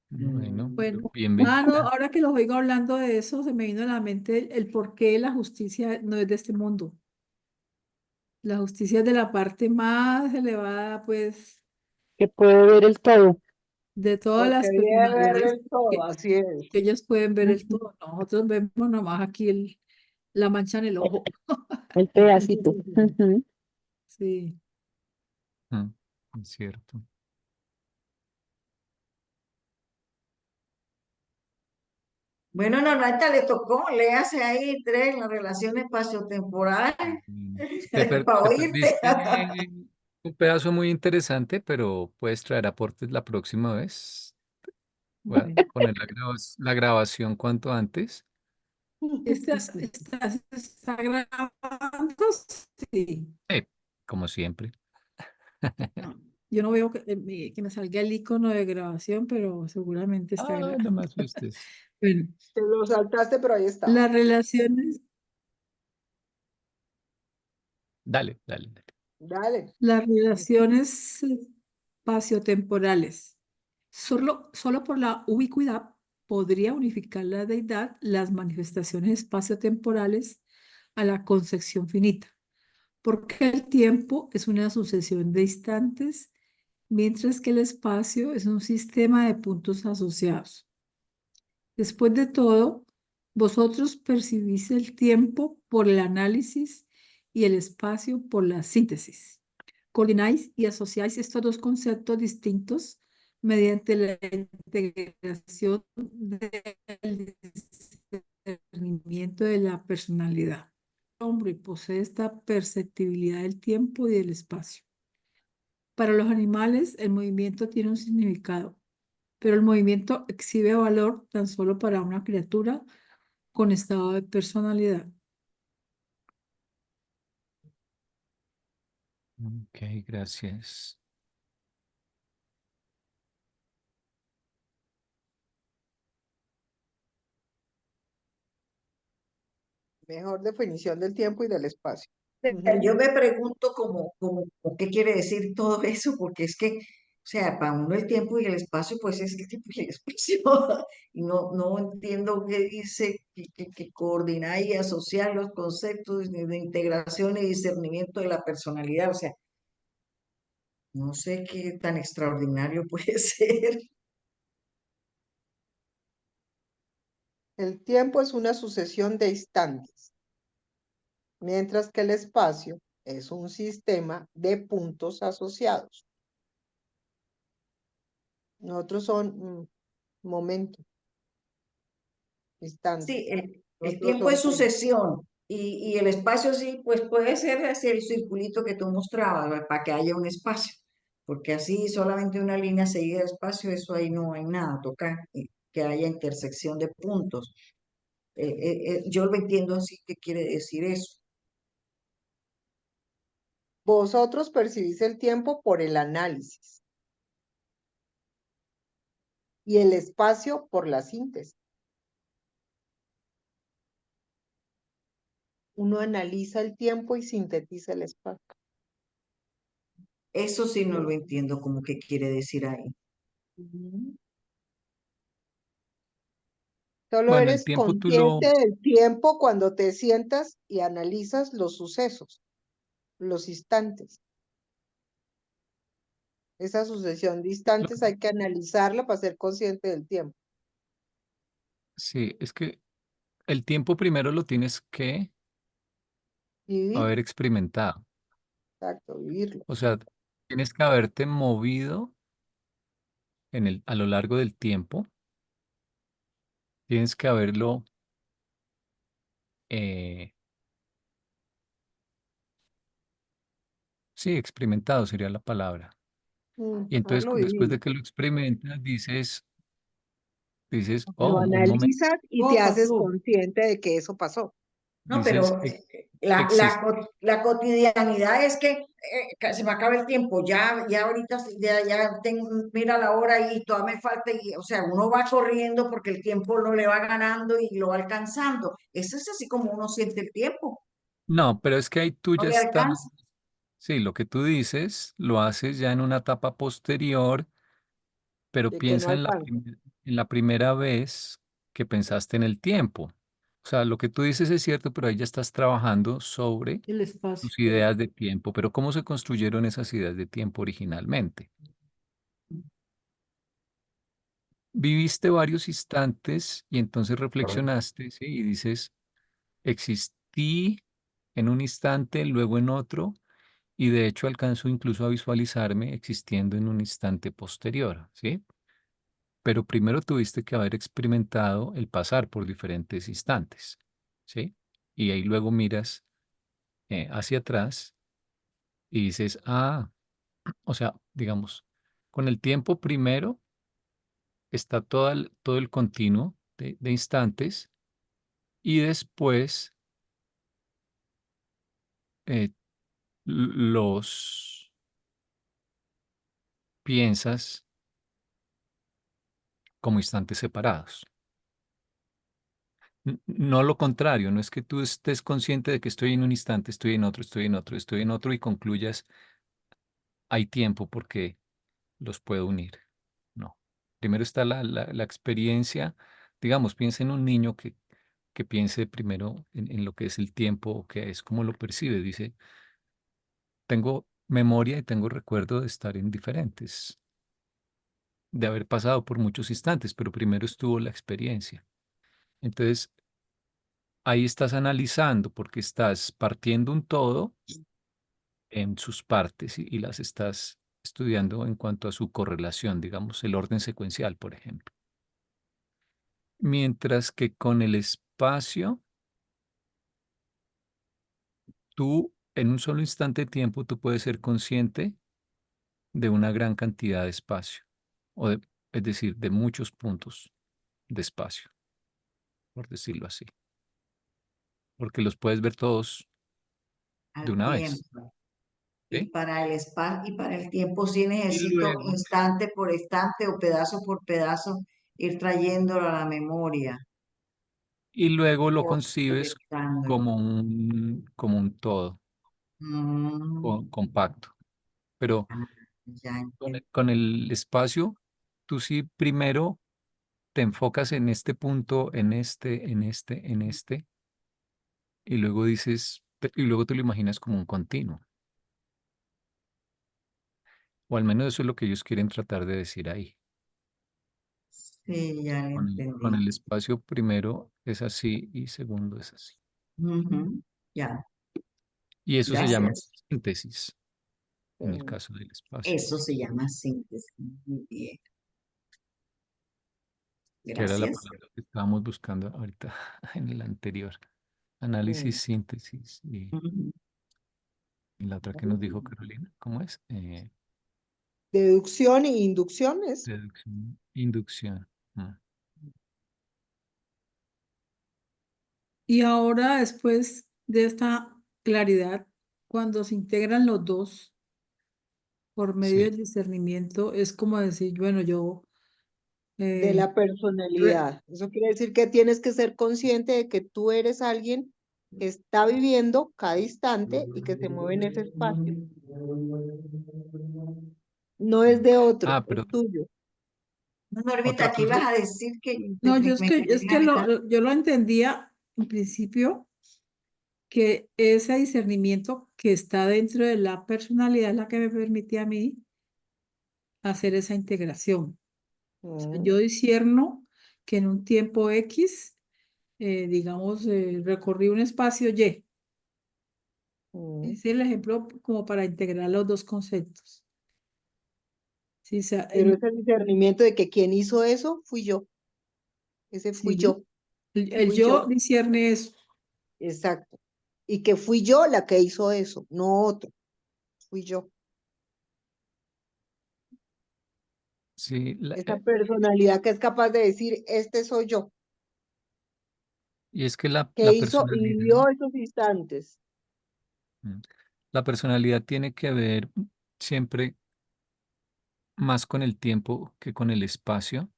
Bueno, Mm. Bueno, no, bienvenida. ahora que los oigo hablando de eso, se me vino a la mente el por qué la justicia no es de este mundo. La justicia es de la parte más elevada, pues, que puede ver el todo. de todas Porque las debe ver personalidades el todo, así es. que ellos pueden ver el Ujú, todo. Nosotros vemos nomás aquí la mancha en el ojo. el pedacito. Ujú. Sí. Mm, es cierto. Bueno, Norata le tocó, léase ahí tres, las relaciones espaciotemporales, para Te oírte. perdiste un pedazo muy interesante, pero puedes traer aportes la próxima vez. Voy a Bueno, poner la grabación cuanto antes. está grabando. Sí. Como siempre. No, yo no veo que me salga el icono de grabación, pero seguramente está Ah, grabando. no me asustes. Bueno, Te lo saltaste, pero ahí estaba. las relaciones, Dale, dale, dale. Dale. las relaciones espaciotemporales. Solo por la ubicuidad podría unificar la deidad las manifestaciones espaciotemporales a la concepción finita, porque el tiempo es una sucesión de instantes, mientras que el espacio es un sistema de puntos asociados. Después de todo, vosotros percibís el tiempo por el análisis y el espacio por la síntesis. Coordináis y asociáis estos dos conceptos distintos mediante la integración del discernimiento de la personalidad. El hombre posee esta perceptibilidad del tiempo y del espacio. Para los animales, el movimiento tiene un significado, pero el movimiento exhibe valor tan solo para una criatura con estado de personalidad. Ok, gracias. Mejor definición del tiempo y del espacio. Ujú. Yo me pregunto ¿qué quiere decir todo eso? Porque es que O sea, para uno el tiempo y el espacio, pues es el tiempo y el espacio. Y no entiendo qué dice que coordinar y asociar los conceptos de integración y discernimiento de la personalidad. O sea, no sé qué tan extraordinario puede ser. El tiempo es una sucesión de instantes, mientras que el espacio es un sistema de puntos asociados. Nosotros son momentos, instantes. Sí, el Nosotros tiempo es son tiempo. sucesión y el espacio sí, pues puede ser hacia el circulito que tú mostrabas, ¿verdad? Para que haya un espacio, porque así solamente una línea seguida de espacio, eso ahí no hay nada, toca que haya intersección de puntos. Yo lo entiendo así, ¿qué quiere decir eso? Vosotros percibís el tiempo por el análisis y el espacio por la síntesis. Uno analiza el tiempo y sintetiza el espacio. Eso sí no lo entiendo como que quiere decir ahí. Ujú. Solo Bueno, el eres tiempo tú consciente lo, del tiempo cuando te sientas y analizas los sucesos, los instantes. Esa sucesión de lo- instantes hay que analizarla para ser consciente del tiempo. sí, es que el tiempo primero lo tienes que Vivir, haber experimentado. exacto, vivirlo. O sea, tienes que haberte movido a lo largo del tiempo, tienes que haberlo, eh, sí, experimentado sería la palabra. Y entonces Haberlo después de vivido. que lo experimentas, dices, Lo oh, un momento, analizas y te ¿Cómo haces pasó? consciente de que eso pasó. No, dices, pero existe. la cotidianidad es que se me acaba el tiempo, ya ahorita ya tengo, mira la hora y todavía me falta, y, o sea, uno va corriendo porque el tiempo no le va ganando y lo va alcanzando. Eso es así como uno siente el tiempo, No, pero es que ahí tú no ya le estás, alcanza. sí, lo que tú dices lo haces ya en una etapa posterior, pero De que no piensa en alcanza. en la primera vez que pensaste en el tiempo. O sea, lo que tú dices es cierto, pero ahí ya estás trabajando sobre El espacio. tus ideas de tiempo. Pero ¿cómo se construyeron esas ideas de tiempo originalmente? Viviste varios instantes y entonces reflexionaste, ¿sí? Y dices, existí en un instante, luego en otro, y de hecho alcanzo incluso a visualizarme existiendo en un instante posterior, ¿sí? Pero primero tuviste que haber experimentado el pasar por diferentes instantes, ¿sí? Y ahí luego miras hacia atrás y dices, ah, o sea, digamos, con el tiempo primero está todo el continuo de instantes y después eh, los piensas como instantes separados. No lo contrario, no es que tú estés consciente de que estoy en un instante, estoy en otro, estoy en otro, estoy en otro y concluyas, hay tiempo porque los puedo unir. No. Primero está la experiencia, digamos, piensa en un niño que piense primero en lo que es el tiempo, o que es como lo percibe. Dice, tengo memoria y tengo recuerdo de estar en diferentes, de haber pasado por muchos instantes, pero primero estuvo la experiencia. Entonces, ahí estás analizando porque estás partiendo un todo en sus partes y las estás estudiando en cuanto a su correlación, digamos, el orden secuencial, por ejemplo. Mientras que con el espacio, tú en un solo instante de tiempo, tú puedes ser consciente de una gran cantidad de espacio, es decir, de muchos puntos de espacio, por decirlo así, porque los puedes ver todos de Al una vez, tiempo. Y ¿sí? para el espacio y para el tiempo sí Y necesito luego, instante por instante o pedazo por pedazo ir trayéndolo a la memoria y luego lo o concibes proyectándolo. como un todo Mm, compacto. Pero Ya entiendo. Con el espacio, tú sí primero te enfocas en este punto, en este, y luego dices, y luego te lo imaginas como un continuo. O al menos eso es lo que ellos quieren tratar de decir ahí. Sí, ya lo Con entendí. el espacio primero es así y segundo es así. Ujú, ya, Y eso se llama gracias. síntesis en el Mm. caso del espacio, Eso se llama síntesis. Muy bien, que era la gracias. palabra que estábamos buscando ahorita en el anterior. Análisis, Mm. síntesis Ujú. y la otra que nos dijo Carolina, ¿cómo es? Deducción e inducciones. Deducción, inducción. Mm. Y ahora, después de esta claridad, cuando se integran los dos por medio Sí. del discernimiento, es como decir, bueno, yo De eh, la re- personalidad. Eso quiere decir que tienes que ser consciente de que tú eres alguien que está viviendo cada instante y que se mueve en ese espacio. No es Mm. de otro, Ah, es pero tuyo. No, Norbita, otra ¿qué ibas cosa. a decir que no, yo me quedé es en la que mitad? yo lo entendía en principio que ese discernimiento que está dentro de la personalidad es la que me permite a mí hacer esa integración. O sea, Mm, yo discierno que en un tiempo X, digamos, recorrí un espacio Y. mm. Es el ejemplo como para integrar los dos conceptos. Sí, o sea, Pero ese discernimiento de que quien hizo eso fui yo. Ese fui sí, yo. el Fui yo. yo discierne eso. Exacto. Y que fui yo la que hizo eso, no otro. Fui yo. Sí, Esa personalidad que es capaz de decir, este soy yo, y es que que hizo y vivió esos instantes. mm, la personalidad tiene que ver siempre más con el tiempo que con el espacio.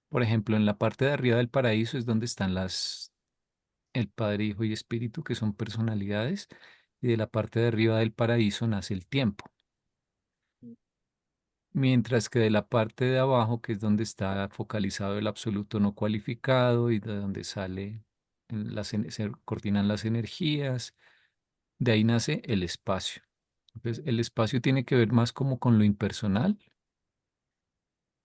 Por ejemplo, en la parte de arriba del paraíso es donde están el Padre, Hijo y Espíritu, que son personalidades, y de la parte de arriba del paraíso nace el tiempo. Mientras que de la parte de abajo, que es donde está focalizado el absoluto no cualificado y de donde sale se coordinan las energías, de ahí nace el espacio. Entonces, el espacio tiene que ver más como con lo impersonal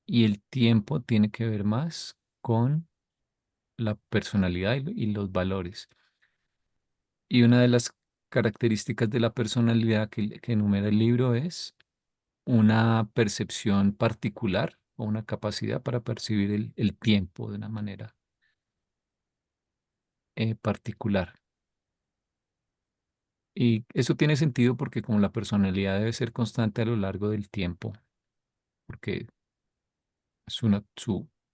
y el tiempo tiene que ver más con la personalidad y los valores. Y una de las características de la personalidad que enumera el libro es una percepción particular o una capacidad para percibir el tiempo de una manera particular. Y eso tiene sentido porque como la personalidad debe ser constante a lo largo del tiempo, porque es una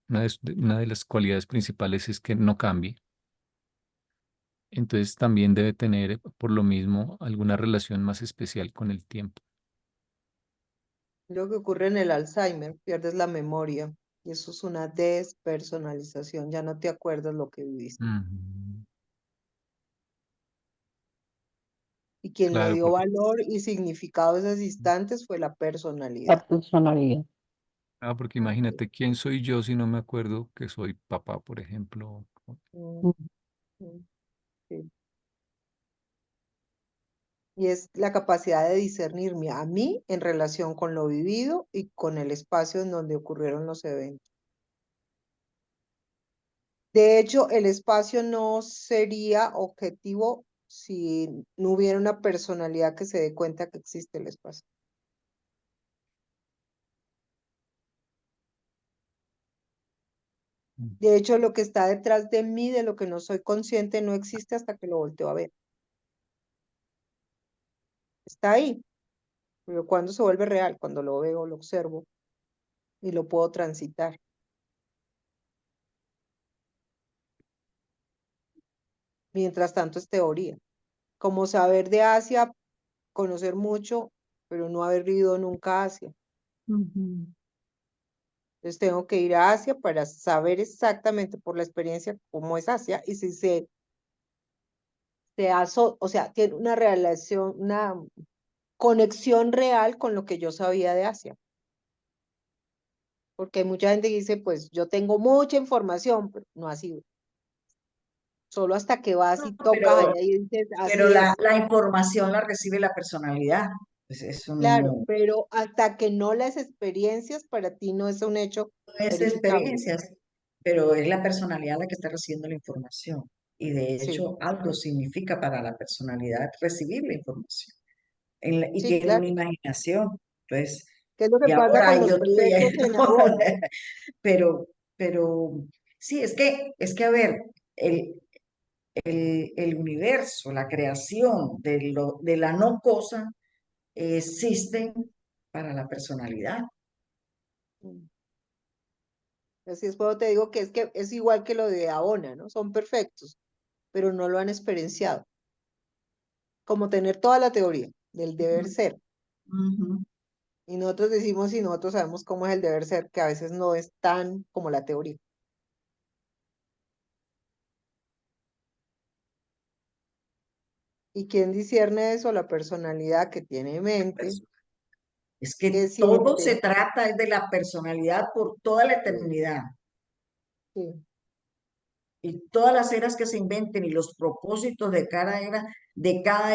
de las cualidades principales es que no cambie. Entonces también debe tener, por lo mismo, alguna relación más especial con el tiempo. Lo que ocurre en el Alzheimer, pierdes la memoria. Y eso es una despersonalización. Ya no te acuerdas lo que viviste. Ujú. Y quien le Claro, dio valor y significado a esos instantes fue la La personalidad. personalidad. porque Así es. imagínate, ¿quién soy yo si no me acuerdo que soy papá, por ejemplo? Mm, Mm. mm, sí. Y es la capacidad de discernirme a mí en relación con lo vivido y con el espacio en donde ocurrieron los eventos. De hecho, el espacio no sería objetivo si no hubiera una personalidad que se dé cuenta que existe el espacio. Mm. De hecho, lo que está detrás de mí, de lo que no soy consciente, no existe hasta que lo volteo a ver. Está ahí, pero cuando se vuelve real, cuando lo veo, lo observo y lo puedo transitar. Mientras tanto, es teoría. Como saber de Asia, conocer mucho, pero no haber ido nunca a Asia. Ujú. Entonces tengo que ir a Asia para saber exactamente por la experiencia cómo es Asia y si se o sea, tiene una relación, una conexión real con lo que yo sabía de Asia. Porque hay mucha gente que dice, pues yo tengo mucha información, pero no así. Solo hasta que vas y No, tocas allá y dices, pero así es. la información la recibe la personalidad. Pues eso Claro, no, pero hasta que no las experiencias, para ti no es un hecho no es verificable. experiencias, pero es la personalidad la que está recibiendo la información. Y de Sí, hecho, algo significa para la personalidad recibir la información. Y sí, tiene una claro. imaginación. Entonces, ¿Qué es lo que y pasa ahora con los yo tuve, perfectos en Abona? pero, pero sí, es que a ver, el, el universo, la creación de la no cosa existen para la personalidad. Mm. Así es, cuando te digo que es igual que lo de Abona, ¿no? Son perfectos, pero no lo han experienciado. Como tener toda la teoría del deber ser. Ujú. Y nosotros decimos y nosotros sabemos cómo es el deber ser, que a veces no es tan como la teoría. ¿Y quién discierne eso? La personalidad que tiene mente, Es que que todo se siente. trata es de la personalidad por toda la eternidad. Sí. Y todas las eras que se inventen y los propósitos de cada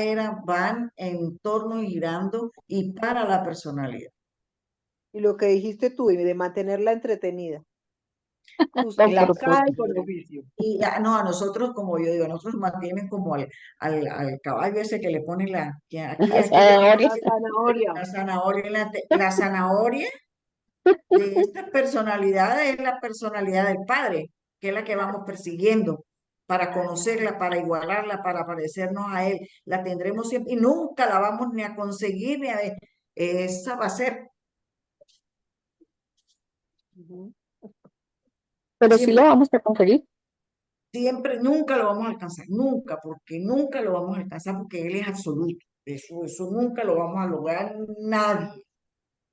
era van en torno y girando y para la personalidad. Y lo que dijiste tú, y de mantenerla entretenida, Con La, justificada y con propósito. oficio. y no, a nosotros, como yo digo, a nosotros mantienen como al caballo ese que le ponen La aquí le ponen zanahoria. La zanahoria. la zanahoria, la zanahoria de esta personalidad es la personalidad del Padre, que es la que vamos persiguiendo para conocerla, para igualarla, para parecernos a Él. La tendremos siempre y nunca la vamos ni a conseguir, ni a ver. Esa va a ser Ujú. Pero sí lo siempre, vamos a conseguir. siempre, nunca lo vamos a alcanzar, nunca, porque nunca lo vamos a alcanzar porque Él es absoluto. Eso nunca lo vamos a lograr nadie,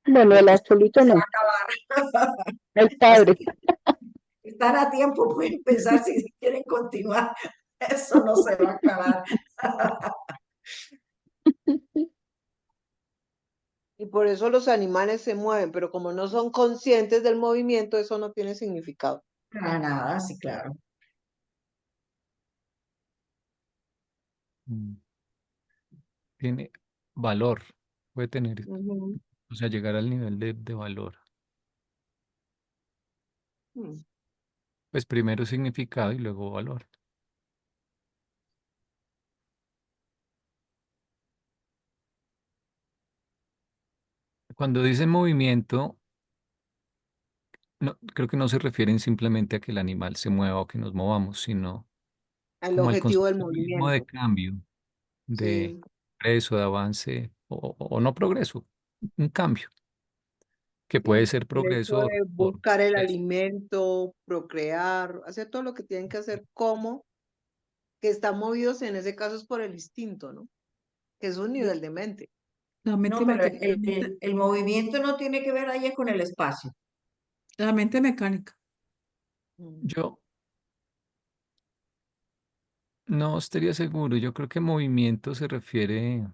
Bueno, el porque absoluto se va no, a acabar. el Así Padre. que están a tiempo, pueden pensar si quieren continuar. Eso no se va a acabar. Y por eso los animales se mueven, pero como no son conscientes del movimiento, eso no tiene significado. Para nada, sí, claro. Mm, Tiene valor, puede tener, Ujú. o sea, llegar al nivel de valor. Mm. Pues primero significado y luego valor. Cuando dicen movimiento, no, creo que no se refieren simplemente a que el animal se mueva o que nos movamos, sino El como al objetivo del concepto mismo de movimiento. cambio, de Sí. progreso, de avance o no progreso, un cambio, que puede Sí, ser el hecho progreso de por buscar el proceso. alimento, procrear, hacer todo lo que tienen que hacer como que están movidos en ese caso es por el instinto, ¿no? Que es un nivel de mente. La mente No, pero materialmente, el movimiento no tiene que ver ahí con el espacio. la mente mecánica. Mm. Yo no estaría seguro, yo creo que movimiento se refiere,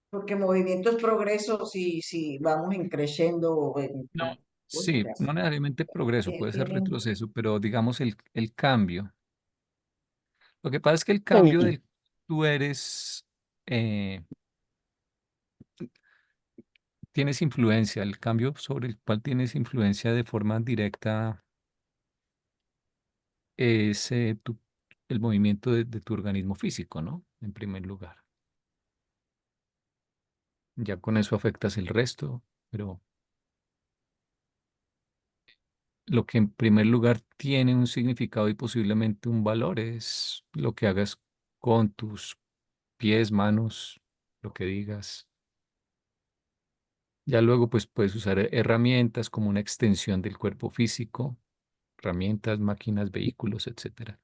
Porque movimiento es progreso si vamos en creciendo o no, pues, sí, no necesariamente progreso, puede ser tienen, retroceso, pero digamos el cambio. Lo que pasa es que el cambio Sí. del que tú eres, eh, tienes influencia, el cambio sobre el cual tienes influencia de forma directa es el movimiento de tu organismo físico, ¿no? En primer lugar. Ya con eso afectas el resto, pero lo que en primer lugar tiene un significado y posiblemente un valor es lo que hagas con tus pies, manos, lo que digas. Ya luego pues puedes usar herramientas como una extensión del cuerpo físico, herramientas, máquinas, vehículos, etcétera.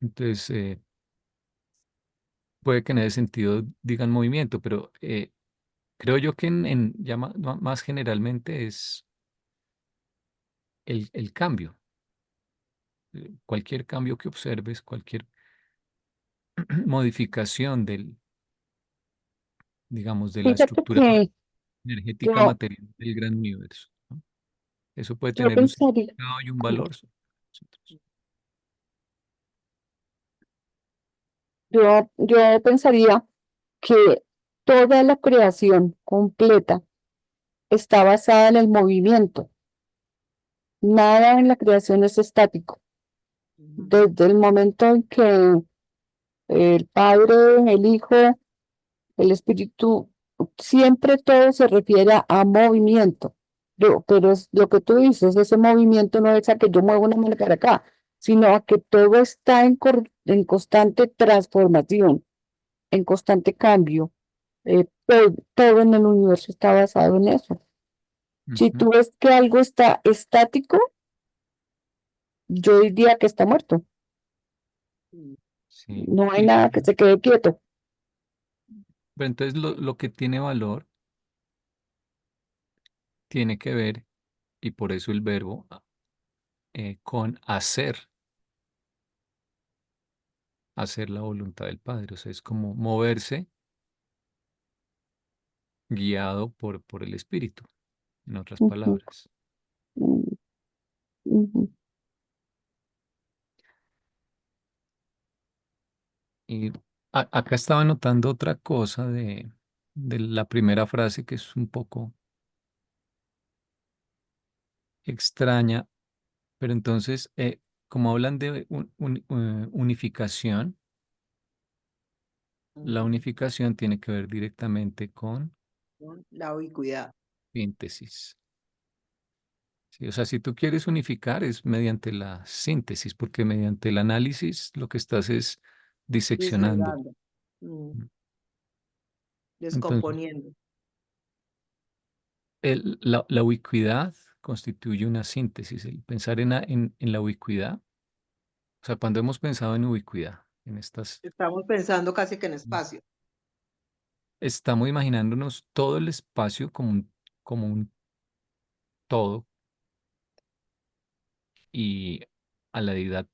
Entonces, puede que en ese sentido digan movimiento, pero creo yo que ya más generalmente es el cambio. Cualquier cambio que observes, cualquier modificación digamos, de la Fíjate estructura que energética yo, material del gran universo, ¿no? Eso puede yo tener un pensaría, significado y un valor sobre nosotros. yo pensaría que toda la creación completa está basada en el movimiento. Nada en la creación es estático. Desde el momento en que el Padre, el Hijo, el Espíritu, siempre todo se refiere a movimiento. Pero es lo que tú dices, ese movimiento no es a que yo muevo una mano para acá, sino a que todo está en constante transformación, en constante cambio. Todo en el universo está basado en eso. Si Ujú. tú ves que algo está estático, yo diría que está muerto. Sí. No hay nada que se quede quieto. Pero entonces lo que tiene valor tiene que ver, y por eso el verbo, con hacer la voluntad del Padre. O sea, es como moverse guiado por el Espíritu, en otras Ujú, palabras. mm, ujú. Y acá estaba notando otra cosa de la primera frase que es un poco extraña, pero entonces, como hablan de unificación, la unificación tiene que ver directamente con La ubicuidad. síntesis. Sí, o sea, si tú quieres unificar es mediante la síntesis, porque mediante el análisis lo que estás es diseccionando. Disgregando, mm, ¿No? Entonces, descomponiendo. la ubicuidad constituye una síntesis. El pensar en la ubicuidad, o sea, cuando hemos pensado en ubicuidad, en estas, Estamos pensando casi que en espacio. estamos imaginándonos todo el espacio como un todo y a la deidad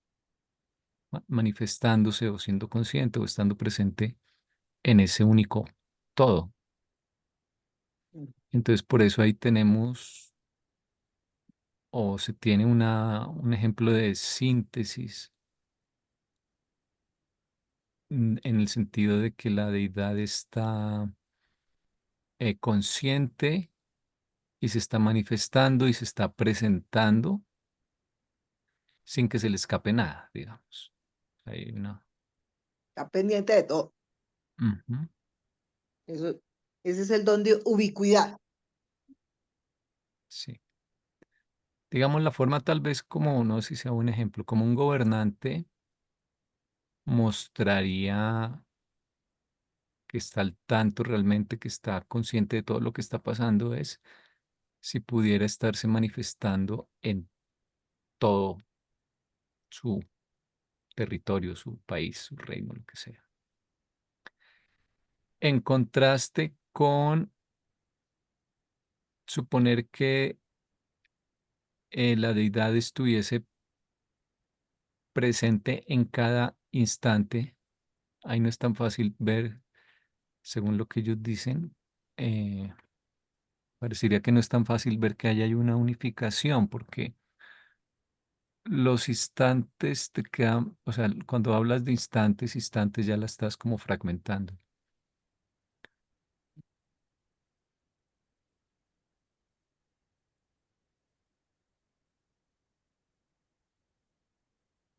manifestándose o siendo consciente o estando presente en ese único todo. Mm. Entonces, por eso ahí tenemos o se tiene un ejemplo de síntesis en el sentido de que la deidad está consciente y se está manifestando y se está presentando sin que se le escape nada, digamos. Hay una, Está pendiente de todo. ujú, Eso, ese es el don de ubicuidad. sí. Digamos la forma tal vez como, no sé si sea un ejemplo, como un gobernante mostraría que está al tanto realmente, que está consciente de todo lo que está pasando, es si pudiera estarse manifestando en todo su territorio, su país, su reino, lo que sea. En contraste con suponer que la deidad estuviese presente en cada instante, ahí no es tan fácil ver, según lo que ellos dicen, eh, parecería que no es tan fácil ver que haya una unificación, porque los instantes te quedan, o sea, cuando hablas de instantes, instantes ya la estás como fragmentando.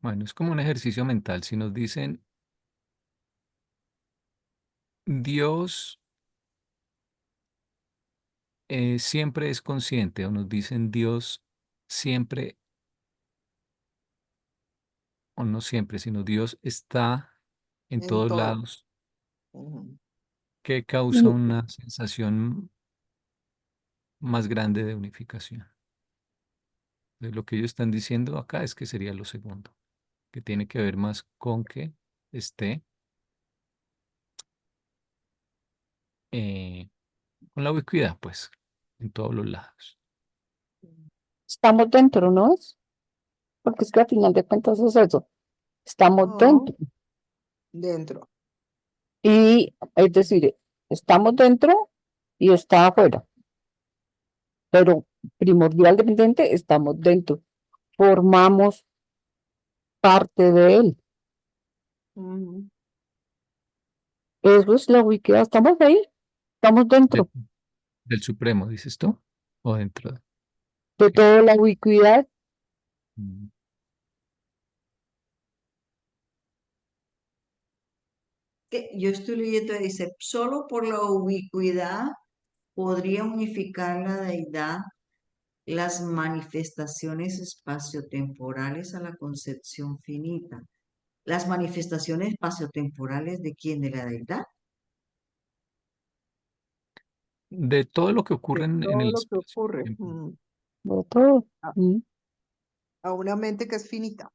Bueno, es como un ejercicio mental. Si nos dicen Dios siempre es consciente o nos dicen Dios siempre, o no siempre, sino Dios está en En todos todo. lados, Ujú. que causa Y una sensación más grande de unificación. Lo que ellos están diciendo acá es que sería lo segundo, que tiene que ver más con que esté eh, con la ubicuidad, pues, en todos los lados. estamos dentro, ¿no es? Porque es que al final de cuentas es eso. Estamos Oh, dentro. dentro. Y es decir, Estamos dentro y está afuera, pero primordialmente estamos dentro. Formamos parte de él. Ujú. Eso es la ubicuidad. Estamos ahí, estamos De- dentro del Supremo, dices tú, o dentro de... de Ok. toda la ubicuidad. Mm. Que yo estoy leyendo, dice, solo por la ubicuidad podría unificar la deidad las manifestaciones espaciotemporales a la concepción finita. Las manifestaciones espaciotemporales de quién, de la deidad. De todo lo que ocurre De en todo el lo que espacio. ocurre De todo. a, Mm. a una mente que es finita.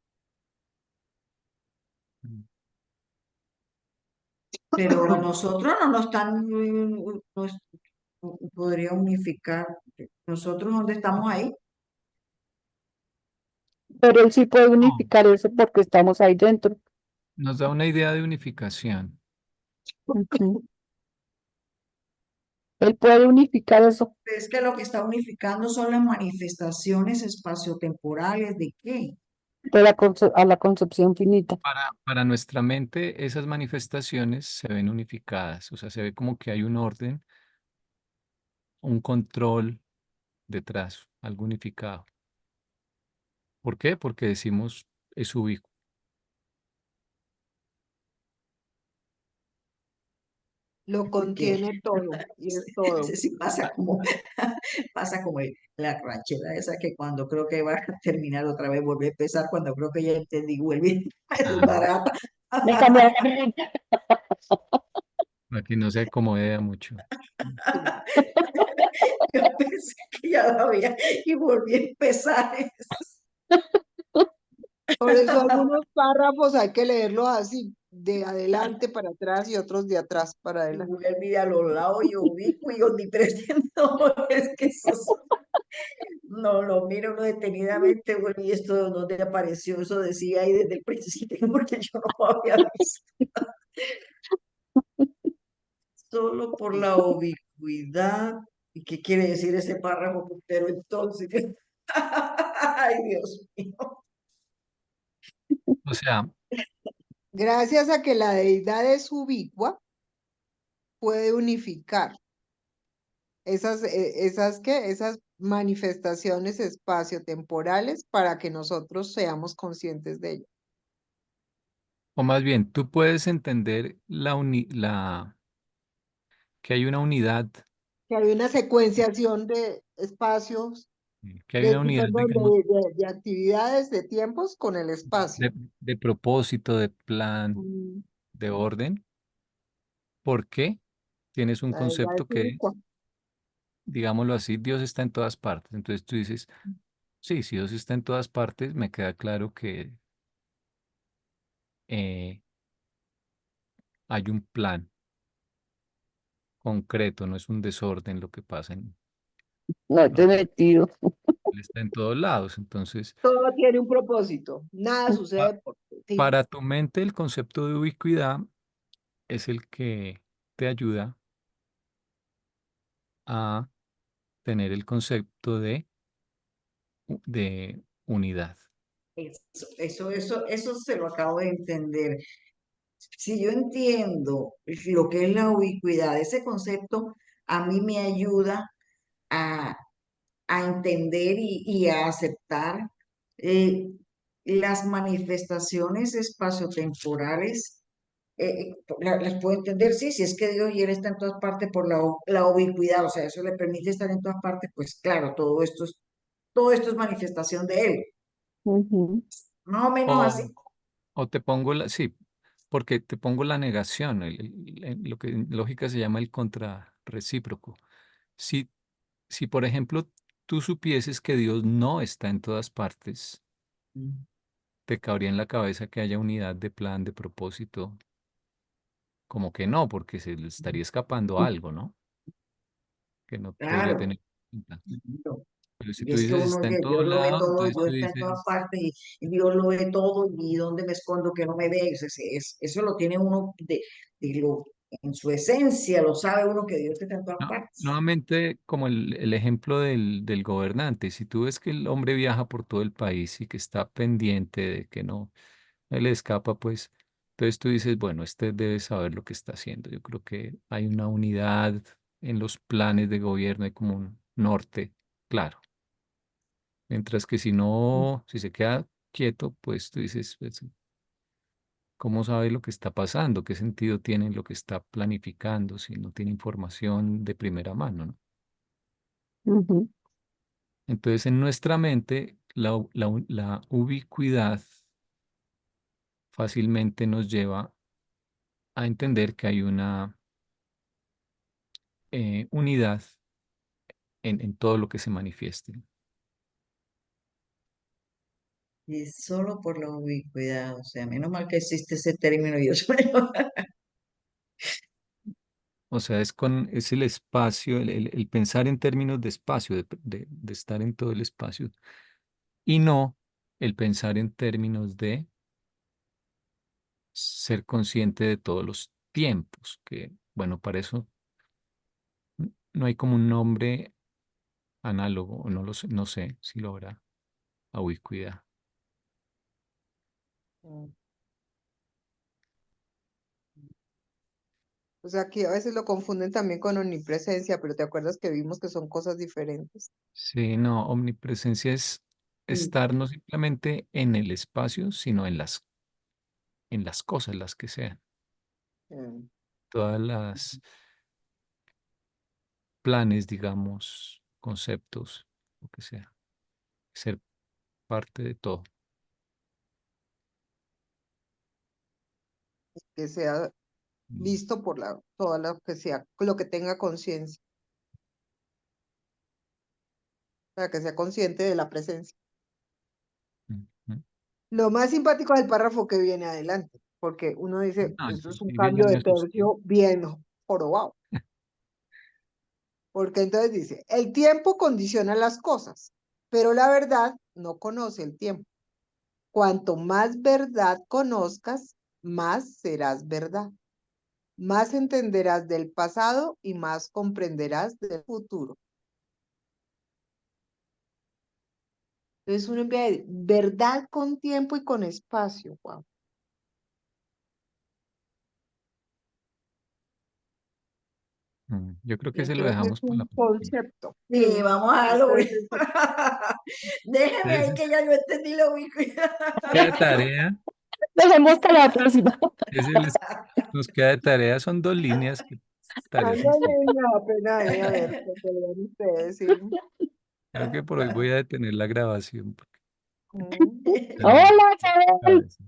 Mm. Pero a nosotros no nos están, nos podría unificar. Nosotros, ¿dónde estamos ahí? Pero él sí puede No, unificar eso porque estamos ahí dentro. nos da una idea de unificación. Ujú. Él puede unificar eso Es que lo que está unificando son las manifestaciones espaciotemporales de qué. de a la concepción finita. Para nuestra mente, esas manifestaciones se ven unificadas, o sea, se ve como que hay un orden, un control detrás, algo unificado. ¿Por qué? Porque decimos es ubicuo. Lo Porque contiene todo y es todo. ese sí pasa como, pasa como la ranchera esa que cuando creo que va a terminar otra vez, vuelve a empezar, cuando creo que ya entendí, vuelve a Ah, desbarata. Me cambiaron la renta. aquí no se acomodea mucho. Sí. Yo pensé que ya lo había y volví a empezar. Por eso algunos párrafos hay que leerlos así, de adelante para atrás y otros de atrás para Y adelante. vuelve a los lados y ubico y omnipresente. No, es que eso no lo miro uno detenidamente, bueno, y esto de dónde apareció, eso decía ahí desde el principio, porque yo no lo había visto. Solo por la ubicuidad. ¿Y qué quiere decir ese párrafo? Pero entonces, ay, Dios mío. O sea, Gracias a que la deidad es ubicua, puede unificar esas manifestaciones espaciotemporales para que nosotros seamos conscientes de ello. o más bien, tú puedes entender que hay una unidad, Que hay una secuenciación de espacios, que hay una unidad, perdón, digamos, de actividades, de tiempos con el espacio. de propósito, de plan, Mm, de orden, porque tienes un La deidad es concepto que ubicua. es, digámoslo así, Dios está en todas partes. Entonces tú dices, sí, si Dios está en todas partes, me queda claro que eh, hay un plan concreto, no es un desorden lo que pasa No no, te he metido. Él está en todos lados. Entonces, Todo tiene un propósito. Nada pa- sucede por sí. para tu mente, el concepto de ubicuidad es el que te ayuda a tener el concepto de unidad. Eso se lo acabo de entender. Si yo entiendo lo que es la ubicuidad, ese concepto a mí me ayuda a, a entender y a aceptar eh, las manifestaciones espaciotemporales. Las puedo entender, sí, si es que Dios y Él está en todas partes por la ubicuidad, o sea, eso le permite estar en todas partes, pues claro, todo esto es manifestación de Él, Ujú. más o menos O, así. o te pongo sí, porque te pongo la negación, lo que en lógica se llama el contrarrecíproco. Si, si, por ejemplo, tú supieses que Dios no está en todas partes, te cabría en la cabeza que haya unidad de plan, de propósito, como que no, porque se le estaría escapando algo, ¿no? Que no podría Claro. tener cuenta. Pero si Y tú es que dices uno, está en que todo Dios lo ve lado, todo, entonces Dios tú está en todas dices, partes y Dios lo ve todo y dónde me escondo que no me ve. Eso lo tiene uno de lo en su esencia, lo sabe uno que Dios está en todas partes. Nuevamente, como el ejemplo del gobernante, si tú ves que el hombre viaja por todo el país y que está pendiente de que no le escapa, pues, entonces tú dices, bueno, este debe saber lo que está haciendo. Yo creo que hay una unidad en los planes de gobierno, hay como un norte, claro. Mientras que si no, si se queda quieto, pues tú dices, pues, ¿cómo sabe lo que está pasando? ¿Qué sentido tiene lo que está planificando si no tiene información de primera mano, ¿no? Ujú, Entonces, en nuestra mente, la ubicuidad fácilmente nos lleva a entender que hay una unidad en todo lo que se manifieste. Y es solo por la ubicuidad, o sea, menos mal que existe ese término, yo soy O sea, es el espacio, el pensar en términos de espacio, de estar en todo el espacio, y no el pensar en términos de ser consciente de todos los tiempos, que, bueno, para eso no hay como un nombre análogo, o no lo sé, no sé si lo habrá a ubicuidad. O sea, que a veces lo confunden también con omnipresencia, pero ¿te acuerdas que vimos que son cosas diferentes? Sí, no, omnipresencia es Mm. estar no simplemente en el espacio, sino en las cosas, las que sean. Mm. Todas las planes, digamos, conceptos, lo que sea. Ser parte de todo. Que sea Mm, visto por toda lo que sea, lo que tenga conciencia, para que sea consciente de la presencia. mm, mm. Lo más simpático es el párrafo que viene adelante, porque uno dice, No, esto es un ahí viene, cambio me de asustó. tercio bien jorobado, porque entonces dice, el tiempo condiciona las cosas, pero la verdad no conoce el tiempo. Cuanto más verdad conozcas, más serás verdad. Más entenderás del pasado y más comprenderás del futuro. Entonces uno empieza a decir, verdad con tiempo y con espacio. Wow. Yo creo Y que se lo entonces es dejamos para la un próxima. concepto. Sí, vamos a darlo. Entonces, Déjeme ahí Entonces, que ya yo entendí la ubicuidad. queda de tarea, dejemos para la próxima. ese nos queda de tarea, son dos líneas, que tarea ándale, sencilla. me da pena ahí, a ver, que te vean ustedes, sí. Creo que por hoy voy a detener la grabación porque Mm. ya no Hola, me Isabel. cabeza.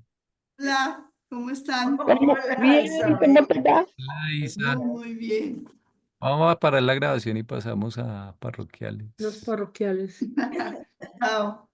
Hola, ¿cómo están? Hola, Bien, ¿cómo Isabel. te va? Hola, Muy, Isa. muy bien. Vamos a parar la grabación y pasamos a Los parroquiales. parroquiales. Chao.